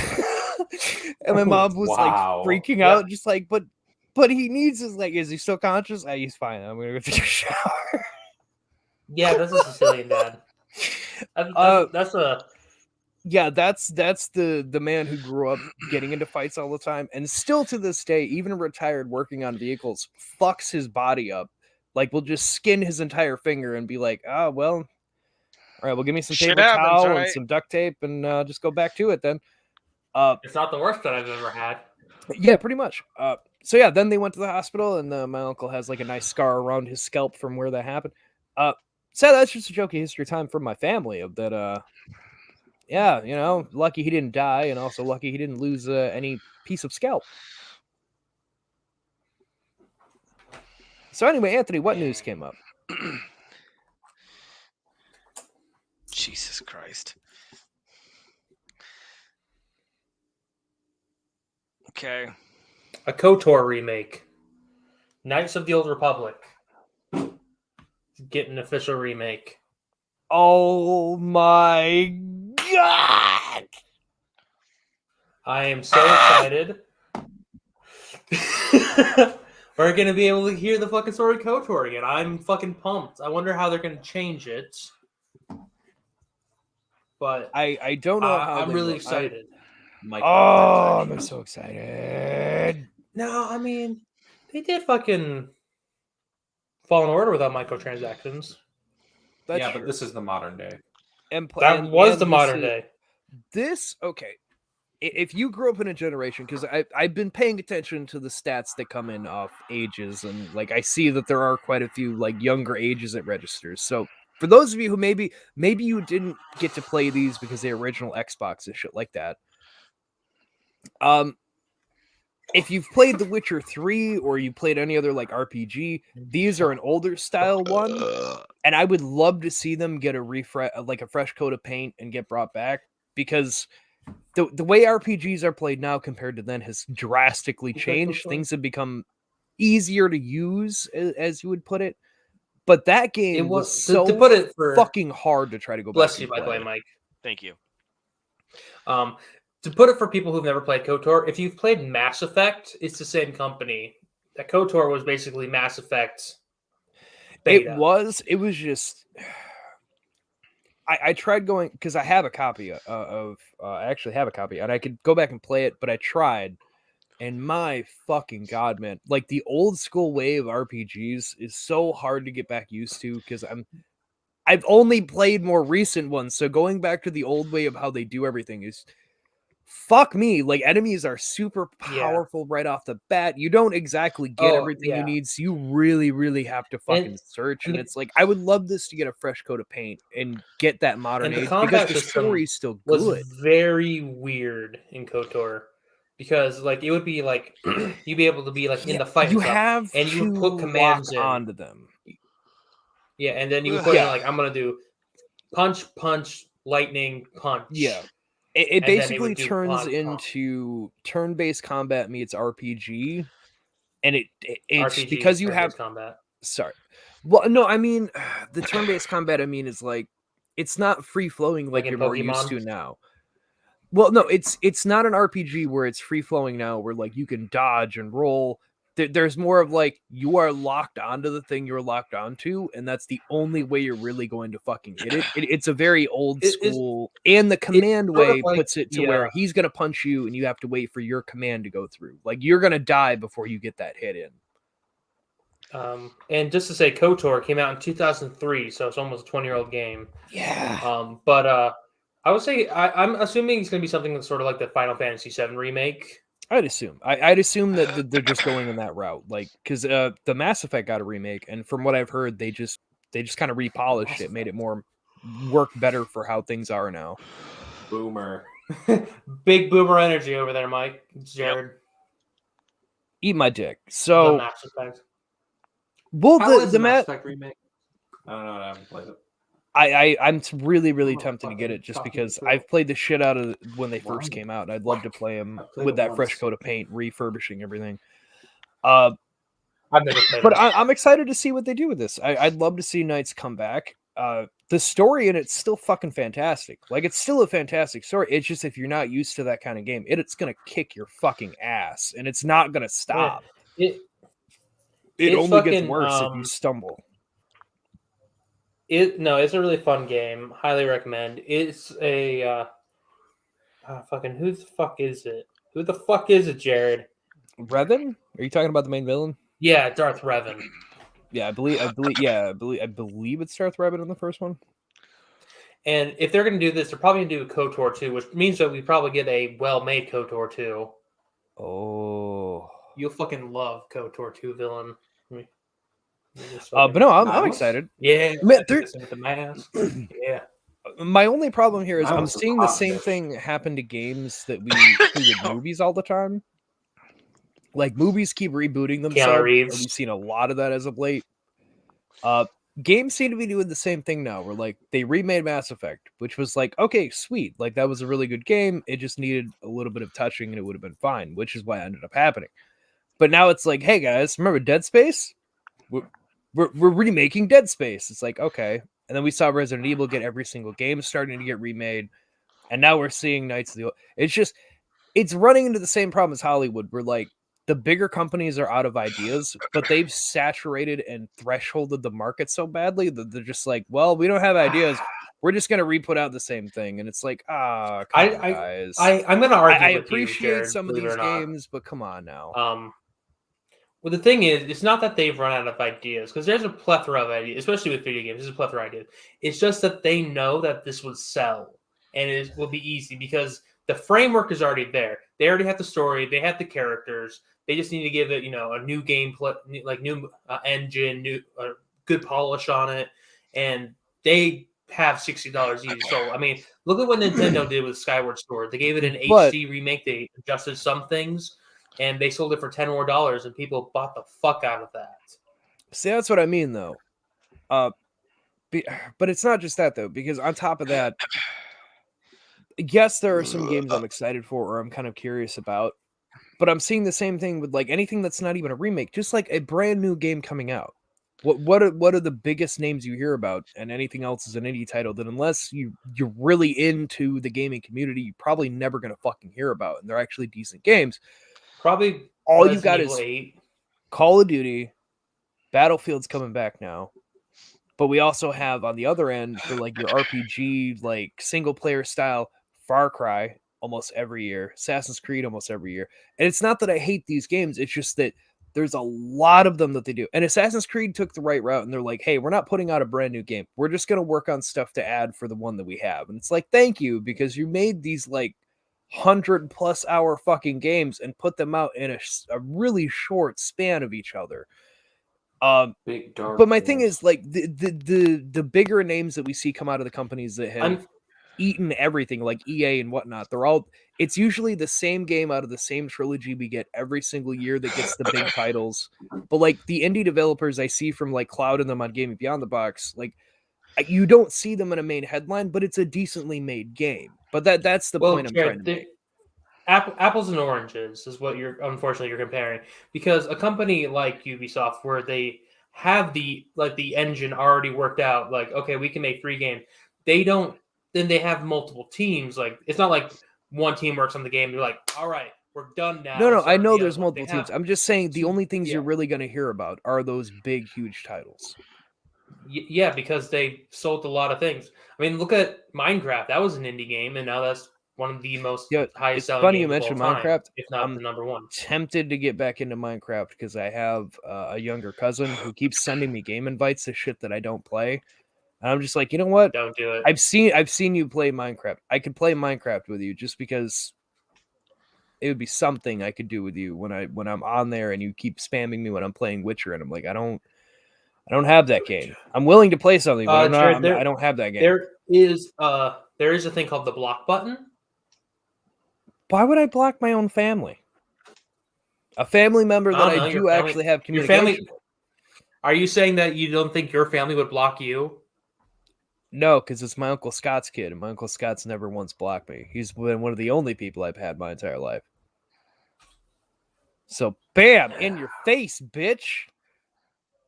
And my mom was Wow. like freaking out, just like, but he needs his, like, is he still conscious? He's fine. I'm gonna go take a shower. Yeah, that's a Sicilian dad. That's a Yeah, that's the man who grew up getting into fights all the time, and still to this day, even retired working on vehicles, fucks his body up. Like, will just skin his entire finger and be like, oh, well, all right, well, give me some Shit paper happens, towel and right? some duct tape, and just go back to it then. it's not the worst that I've ever had. Yeah, pretty much. So yeah, then they went to the hospital, and my uncle has like a nice scar around his scalp from where that happened. So that's just a jokey history time from my family of that. Yeah, you know, lucky he didn't die, and also lucky he didn't lose any piece of scalp. So anyway, Anthony, what news came up? Jesus Christ. Okay. A KOTOR remake. Knights of the Old Republic. Get an official remake. Oh my god! I am so excited. We're going to be able to hear the fucking story of KOTOR again. I'm fucking pumped. I wonder how they're going to change it. But I don't know how I'm they really will. excited. I'm so excited. No, I mean, they did fucking Fallen Order without microtransactions. That's yeah, true. but this is the modern day. That was the modern day. This, okay. If you grew up in a generation, because I've been paying attention to the stats that come in off ages, and like I see that there are quite a few like younger ages it registers. So for those of you who maybe you didn't get to play these because the original Xbox and shit like that, if you've played The Witcher 3 or you played any other like RPG, these are an older style one, and I would love to see them get a refresh, like a fresh coat of paint, and get brought back, because the way RPGs are played now compared to then has drastically changed. Things have become easier to use, as you would put it. But that game was so to put it for fucking hard to try to go back. Bless you, by the way, Mike. Thank you. To put it for people who've never played KOTOR, if you've played Mass Effect, it's the same company. That KOTOR was basically Mass Effect beta. It was just... I tried going, because I have a copy I actually have a copy, and I could go back and play it, but I tried, and my fucking god, man, like the old school way of RPGs is so hard to get back used to, because I've only played more recent ones, so going back to the old way of how they do everything is, fuck me. Like, enemies are super powerful right off the bat. You don't exactly get everything you need, so you really, really have to fucking search. And it's like, I would love this to get a fresh coat of paint and get that modern age, because the story's still good. Was very weird in KOTOR, because like it would be like you'd be able to be like in the fight. You and have and you would to put commands lock onto them. Yeah, and then you would put in like, I'm gonna do punch, lightning, punch. Yeah. It basically turns into turn-based combat meets RPG, and it's RPG because you have combat. Sorry, well, no, I mean the turn-based combat. I mean, is like, it's not free-flowing like you're more used to now. Well, no, it's not an RPG where it's free-flowing now, where like you can dodge and roll. There's more of like, you are locked onto the thing you're locked onto, and that's the only way you're really going to fucking hit it. It's a very old school, and the command way puts it to where he's gonna punch you, and you have to wait for your command to go through. Like, you're gonna die before you get that hit in. And just to say, KOTOR came out in 2003, so it's almost a 20-year-old game. Yeah. But I would say I'm assuming it's gonna be something that's sort of like the Final Fantasy VII remake. I'd assume. I'd assume that they're just going in that route, like, because the Mass Effect got a remake, and from what I've heard, they just kind of repolished it, made it more work better for how things are now. Boomer, big boomer energy over there, Mike. It's Jared. Eat my dick. So, Mass Effect. Well, the Mass Effect remake. I don't know. I haven't played it. I'm really tempted to get it just because I've played the shit out of when they first came out. And I'd love to play them with that fresh coat of paint, refurbishing everything. I've never played But them. I'm excited to see what they do with this. I'd love to see Knights come back. The story in it's still fucking fantastic. Like, it's still a fantastic story. It's just if you're not used to that kind of game, it's gonna kick your fucking ass, and it's not gonna stop. It only gets worse if you stumble. It's a really fun game. Highly recommend. It's a fucking who the fuck is it? Who the fuck is it, Jared? Revan? Are you talking about the main villain? Yeah, Darth Revan. Yeah, I believe it's Darth Revan in the first one. And if they're gonna do this, they're probably gonna do a KOTOR 2, which means that we probably get a well-made KOTOR 2. Oh, you'll fucking love KOTOR 2 villain. But no, I'm excited. Yeah, man, with the mask. Yeah. My only problem here is I'm seeing the same thing happen to games that we see with movies all the time. Like, movies keep rebooting themselves. We've seen a lot of that as of late. Games seem to be doing the same thing now, where like they remade Mass Effect, which was like, okay, sweet, like that was a really good game. It just needed a little bit of touching, and it would have been fine, which is why it ended up happening. But now it's like, hey guys, remember Dead Space? We're remaking Dead Space. It's like, okay. And then we saw Resident Evil get every single game starting to get remade. And now we're seeing Knights of the Old. It's running into the same problem as Hollywood, where like the bigger companies are out of ideas, but they've saturated and thresholded the market so badly that they're just like, well, we don't have ideas. We're just going to re-put out the same thing. And it's like, guys. I'm going to argue I with appreciate you, Jared, some of these games, but come on now. Well, the thing is, it's not that they've run out of ideas, because there's a plethora of ideas, especially with video games. There's a plethora of ideas. It's just that they know that this would sell, and it will be easy because the framework is already there. They already have the story. They have the characters. They just need to give it, a new gameplay, like new engine, new good polish on it, and they have $60 each. So, I mean, look at what Nintendo did with Skyward Sword. They gave it an HD remake. They adjusted some things. And they sold it for $10 more, and people bought the fuck out of that. See, that's what I mean, though. But it's not just that, though, because on top of that, yes, there are some games I'm excited for or I'm kind of curious about, but I'm seeing the same thing with like anything that's not even a remake, just like a brand new game coming out. What are the biggest names you hear about, and anything else is an indie title that unless you're really into the gaming community, you're probably never going to fucking hear about, and they're actually decent games. Probably all you've got is 8. Call of Duty, Battlefield's coming back now, but we also have on the other end for like your RPG, like single player style, Far Cry almost every year, Assassin's Creed almost every year. And it's not that I hate these games, it's just that there's a lot of them that they do. And Assassin's Creed took the right route, and they're like, hey, we're not putting out a brand new game. We're just going to work on stuff to add for the one that we have. And it's like, thank you, because you made these like 100+ hour fucking games and put them out in a really short span of each other. But my thing is like the bigger names that we see come out of the companies that have eaten everything, like EA and whatnot, it's usually the same game out of the same trilogy we get every single year that gets the big titles. But like the indie developers I see from like Cloud and them on Gaming Beyond the Box, like you don't see them in a main headline, but it's a decently made game. But that's the point I'm trying to make. Apples and oranges is what you're comparing, because a company like Ubisoft, where they have the engine already worked out, like, okay, we can make 3 games. Then they have multiple teams. Like, it's not like one team works on the game. They're like, all right, we're done now. No, I know there's multiple teams. I'm just saying the only things you're really going to hear about are those big, huge titles. Yeah, because they sold a lot of things. I mean, look at Minecraft. That was an indie game, and now that's one of the most highest selling games. It's funny you mentioned Minecraft. If not the number one. Tempted to get back into Minecraft because I have a younger cousin who keeps sending me game invites to shit that I don't play. And I'm just like, you know what? Don't do it. I've seen you play Minecraft. I could play Minecraft with you just because it would be something I could do with you when I'm on there and you keep spamming me when I'm playing Witcher, and I'm like, I don't have that game. I'm willing to play something, but I don't have that game. There is a thing called the block button. Why would I block my own family? A family member that I do actually have communication with. Are you saying that you don't think your family would block you? No, because it's my Uncle Scott's kid, and my Uncle Scott's never once blocked me. He's been one of the only people I've had my entire life. So, bam, in your face, bitch.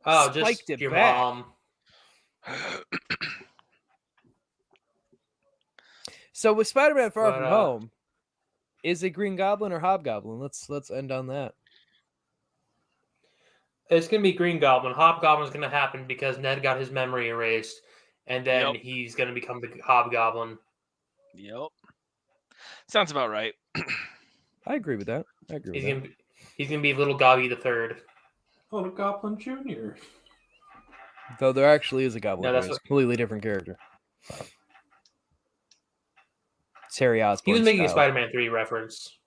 Oh, Spiked just it your back. mom. So with Spider-Man Far But, From Home, is it Green Goblin or Hobgoblin? Let's end on that. It's gonna be Green Goblin. Hobgoblin's gonna happen because Ned got his memory erased, and then Yep. he's gonna become the Hobgoblin. Yep. Sounds about right. I agree with that. He's gonna be Little Gobby the Third. Oh, the Goblin Jr. Though there actually is a Goblin. No, that's It's a completely different character. It's Harry Osborn. He was making a style. Spider-Man 3 reference.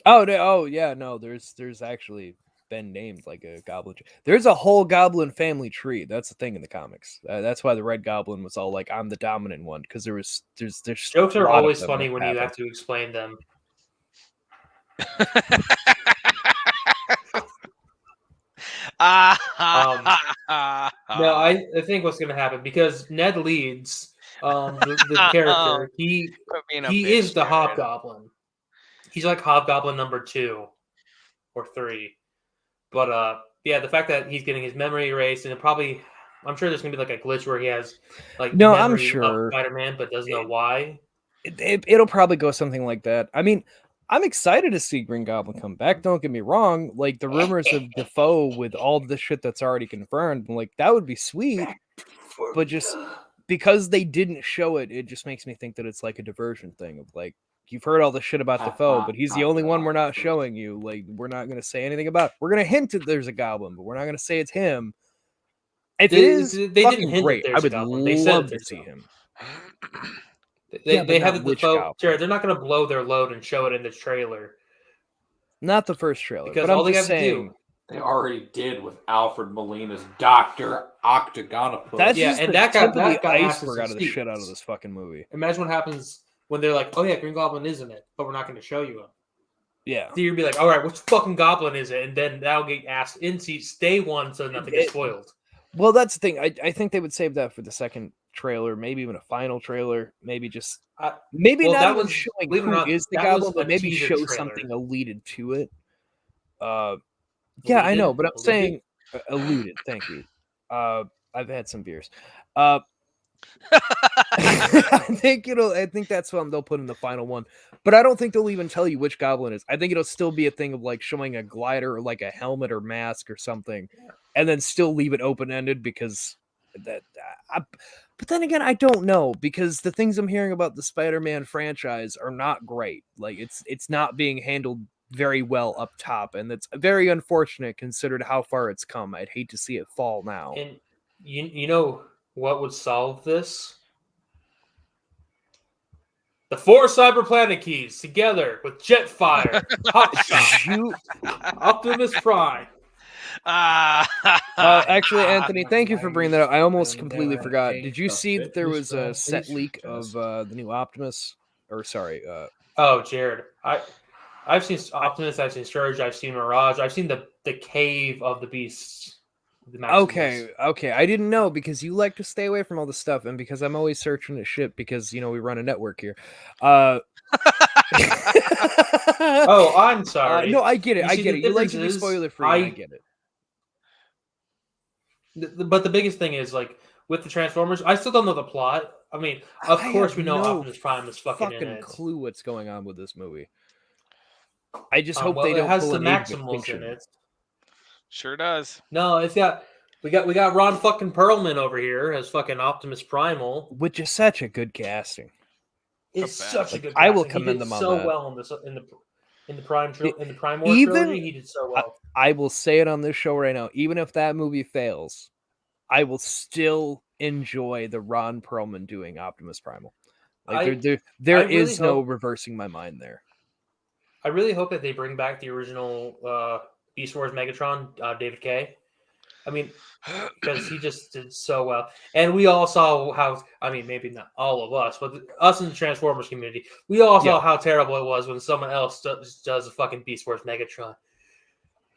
Oh, no, yeah, no. There's actually been named like a goblin. There's a whole goblin family tree. That's the thing in the comics. That's why the Red Goblin was all like, I'm the dominant one, because there's Jokes a are lot of always them funny that when you happen. have to explain them. No, I think what's going to happen, because Ned Leeds, the character, he is the Hobgoblin. He's like Hobgoblin number 2 or 3. But yeah, the fact that he's getting his memory erased, and I'm sure there's going to be like a glitch where he has like No, I'm memory sure. of Spider-Man, but doesn't know why. It'll probably go something like that. I mean, I'm excited to see Green Goblin come back. Don't get me wrong. Like the rumors of Defoe with all the shit that's already confirmed, like that would be sweet. But just because they didn't show it, it just makes me think that it's like a diversion thing of like, you've heard all the shit about Defoe, but he's the only one we're not showing you. Like, we're not going to say anything about it. We're going to hint that there's a goblin, but we're not going to say it's him. If it is, they fucking didn't hint great. that I there's would a goblin. They said love that to there's see a him. They have not the which Defoe. goblin. Jared, they're not going to blow their load and show it in the trailer. Not the first trailer, Because but I'm all they just have to saying. do. They already did with Alfred Molina's Dr. Octagonopus. That's Yeah, just and the that tip guy of the has to iceberg out of the succeed. shit out of this fucking movie. Imagine what happens when they're like, oh yeah, Green Goblin is in it, but we're not going to show you him. Yeah. So you'd be like, all right, which fucking goblin is it? And then that'll get asked in seats day one so nothing gets spoiled. Well, that's the thing. I think they would save that for the second trailer, maybe even a final trailer. Maybe just maybe well, not that even was- showing believe it or who not, is the that goblin, was but a maybe teaser show trailer. something alluded to it. Yeah, I know, but I'm saying alluded. Thank you. I've had some beers. I think that's what they'll put in the final one. But I don't think they'll even tell you which goblin it is. I think it'll still be a thing of like showing a glider or like a helmet or mask or something, and then still leave it open-ended because that. But then again, I don't know, because the things I'm hearing about the Spider-Man franchise are not great. Like it's not being handled very well up top, and it's very unfortunate considered how far it's come. I'd hate to see it fall now. And you know what would solve this? The 4 Cyberplanet keys together with Jetfire, Hotshot, Optimus Prime. Actually, Anthony, thank you for bringing that up. I almost completely forgot. Did you see that there was a set leak of the new Optimus? Or sorry. Oh, Jared, I've seen Optimus, I've seen Surge, I've seen Mirage, I've seen the cave of the beasts. Okay. I didn't know, because you like to stay away from all the stuff, and because I'm always searching at shit because we run a network here. Oh, I'm sorry. No, I get it. You You like to be spoiler free. I get it. But the biggest thing is, like, with the Transformers, I still don't know the plot. I mean, of course we know Optimus Prime is fucking in it. Clue what's going on with this movie. I just hope well, they don't it has pull the an Maximals in it. Sure does. No, we got Ron fucking Perlman over here as fucking Optimus Primal, which is such a good casting. It's such a good casting. I will commend them on so that. well in the Prime War trilogy. He did so well. I will say it on this show right now. Even if that movie fails, I will still enjoy the Ron Perlman doing Optimus Primal. Like there is no reversing my mind there. I really hope that they bring back the original Beast Wars Megatron, David Kaye. I mean, because he just did so well. And we all saw how, I mean, maybe not all of us, but us in the Transformers community, we all saw how terrible it was when someone else does a fucking Beast Wars Megatron.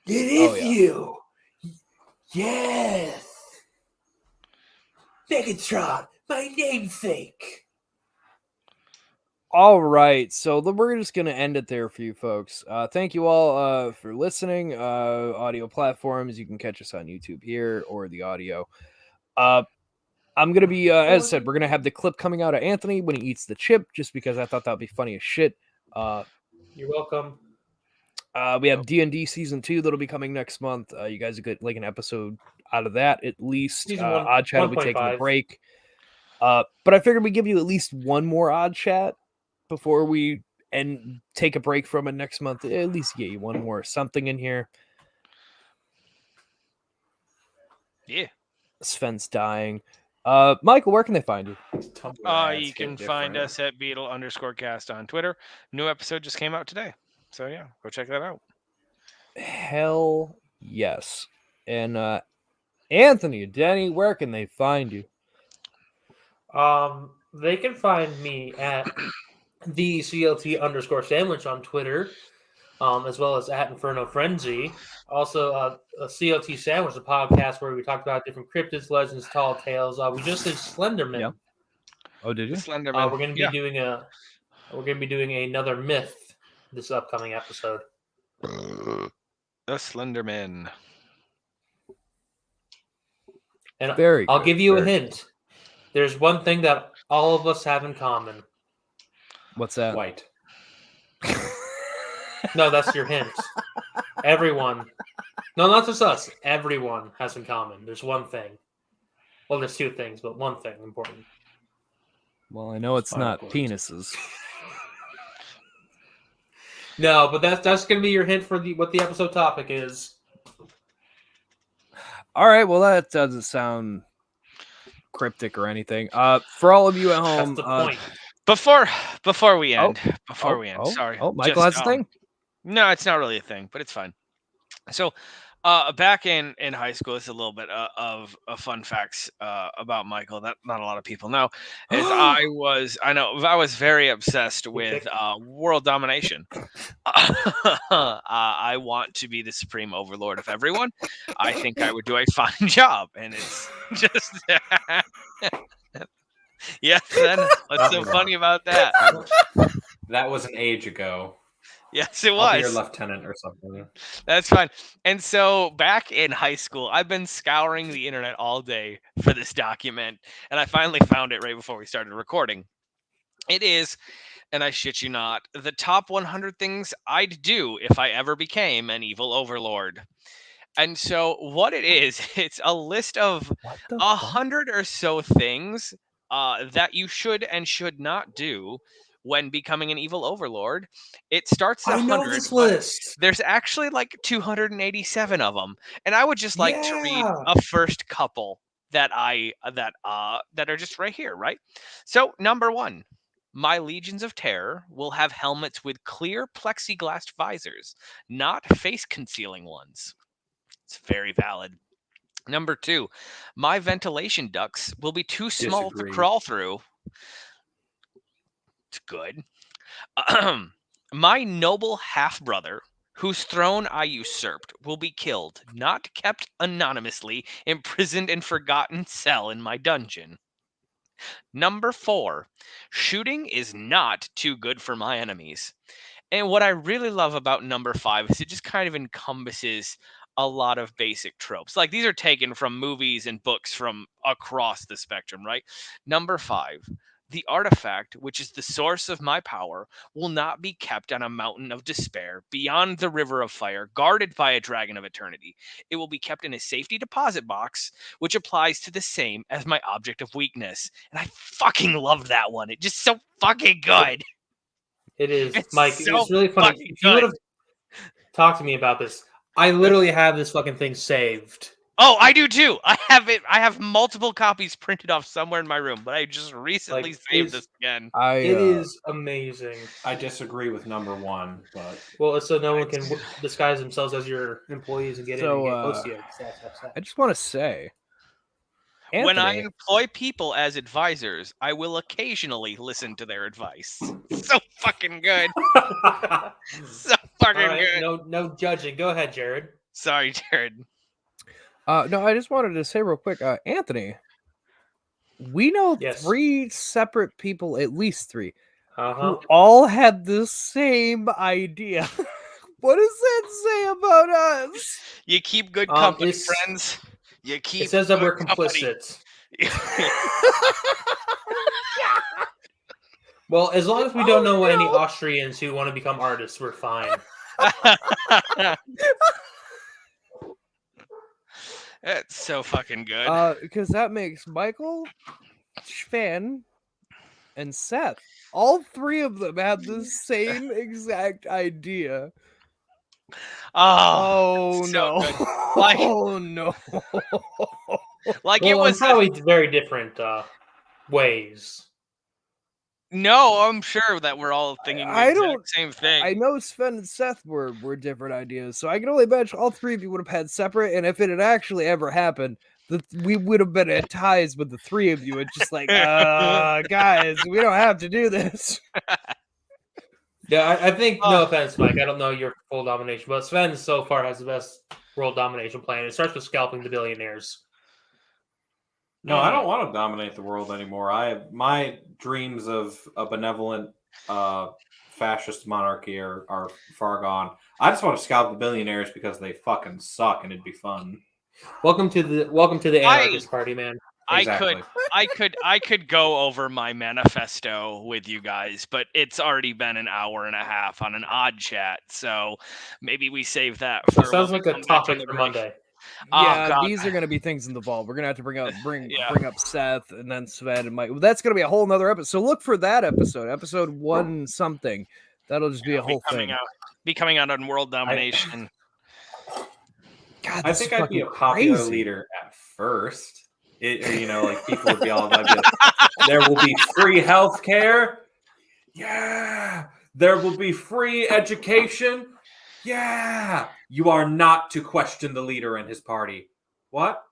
It is you. Yes. Megatron, my namesake. All right, so we're just gonna end it there for you folks. Thank you all for listening. Audio platforms, you can catch us on YouTube here or the audio. I'm gonna be, as I said, we're gonna have the clip coming out of Anthony when he eats the chip, just because I thought that'd be funny as shit. You're welcome. We have D&D season 2 that'll be coming next month. You guys will get like an episode out of that at least. Season one- Oddchat will be taking a 1.5. break. But I figured we'd give you at least one more Oddchat before we take a break from it next month. At least get you one more something in here. Yeah. Sven's dying. Michael, where can they find you? You can find us at Beetle_cast on Twitter. New episode just came out today. So yeah, go check that out. Hell yes. And Anthony, Denny, where can they find you? They can find me at the CLT_sandwich on Twitter, as well as at Inferno Frenzy. Also, a CLT Sandwich, a podcast where we talk about different cryptids, legends, tall tales. We just did Slenderman. Yeah. Oh, did you? Slenderman. We're going to be doing another myth this upcoming episode. The Slenderman. And Very I'll good, give you a very hint. There's one thing that all of us have in common. What's that? White. No, that's your hint. Everyone. No, not just us. Everyone has in common. There's one thing. Well, there's two things, but one thing important. Well, I know it's not penises. No, but that's going to be your hint for what the episode topic is. All right, well, that doesn't sound cryptic or anything. For all of you at home, That's the point. Before we end, sorry. Oh, Michael has a thing. No, it's not really a thing, but it's fine. So, back in high school, it's a little bit of fun facts about Michael that not a lot of people know. Is I was very obsessed with world domination. I want to be the supreme overlord of everyone. I think I would do a fine job, and it's just yes. Then what's so funny about that? That was an age ago. Yes, it I'll be was. your lieutenant or something. That's fine. And so back in high school, I've been scouring the internet all day for this document, and I finally found it right before we started recording. It is, and I shit you not, the top 100 things I'd do if I ever became an evil overlord. And so what it is, it's a list of 100 or so things that you should and should not do when becoming an evil overlord. It starts at 100. I know this list. There's actually like 287 of them, and I would just like to read a first couple that are just right here, right? So number 1, my legions of terror will have helmets with clear plexiglass visors, not face concealing ones. It's very valid. Number 2, my ventilation ducts will be too small to crawl through. It's good. My noble half-brother, whose throne I usurped, will be killed, not kept anonymously, imprisoned in forgotten cell in my dungeon. Number 4, shooting is not too good for my enemies. And what I really love about number 5 is it just kind of encompasses a lot of basic tropes. Like these are taken from movies and books from across the spectrum, right? Number 5, the artifact, which is the source of my power, will not be kept on a mountain of despair beyond the river of fire, guarded by a dragon of eternity. It will be kept in a safety deposit box, which applies to the same as my object of weakness. And I fucking love that one. It's just so fucking good. It is, it's Mike. So it's really funny. If you would have talked to me about this, I literally have this fucking thing saved. Oh, I do too. I have it. I have multiple copies printed off somewhere in my room, but I just recently saved this again. It is amazing. I disagree with number 1, but so no one can disguise themselves as your employees and get in and get close to you. I just want to say, Anthony, when I employ people as advisors, I will occasionally listen to their advice. So fucking good. So fucking good. No judging. Go ahead, Jared. Sorry, Jared. No, I just wanted to say real quick, Anthony, We know Yes. 3 separate people, at least 3, Uh-huh. who all had the same idea. What does that say about us? You keep good company, It's- friends. You keep It says that good we're company. complicit. Well, as long as we don't know any Austrians who want to become artists, we're fine. That's so fucking good. Because that makes Michael, Sven, and Seth. All 3 of them had the same exact idea. Oh so no! good. Like- Oh no! Like Well, it was probably very different ways. no, I'm sure that we're all thinking the I exact don't- same thing. I know Sven and Seth were different ideas, so I can only imagine all 3 of you would have had separate. And if it had actually ever happened, we would have been at ties with the 3 of you. It's just like, guys, we don't have to do this. Yeah, I think, no offense, Mike, I don't know your full domination, but Sven so far has the best world domination plan. It starts with scalping the billionaires. No, I don't want to dominate the world anymore. My dreams of a benevolent fascist monarchy are far gone. I just want to scalp the billionaires because they fucking suck and it'd be fun. Welcome to the anarchist party, man. Exactly. I could go over my manifesto with you guys, but it's already been an hour and a half on an odd chat, so maybe we save that for. Sounds like a come back from topic the for break. Monday. Yeah, God. these are gonna be things in the vault. We're gonna have to bring up Yeah. Seth and then Sven and Mike. Well, that's gonna be a whole nother episode. So look for that episode 1 something. That'll just be a whole thing. Be coming out on world domination. God, I this think is I'd be a fucking popular crazy. leader at first. Like people would be all like, there will be free healthcare. Yeah. There will be free education. Yeah. You are not to question the leader and his party. What?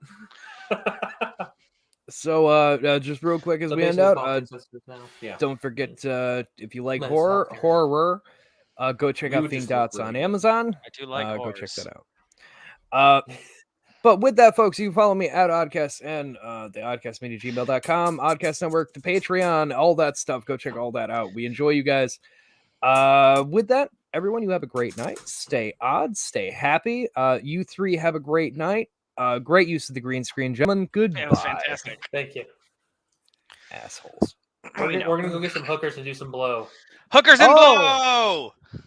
So just real quick as So we end basically out, politics is now. Yeah. don't forget if you like Men's horror, healthcare. go check We out would Fiend just look Dots really on good. Amazon. I do like Go check horrors. that out. But with that, folks, you can follow me at Oddcast and the oddcastmedia@gmail.com, Oddcast Network, the Patreon, all that stuff. Go check all that out. We enjoy you guys. With that, everyone, you have a great night. Stay odd, stay happy. You 3 have a great night. Great use of the green screen, gentlemen. Goodbye. It was fantastic. Thank you. Assholes. We're gonna go get some hookers and do some blow. Hookers and Oh! blow.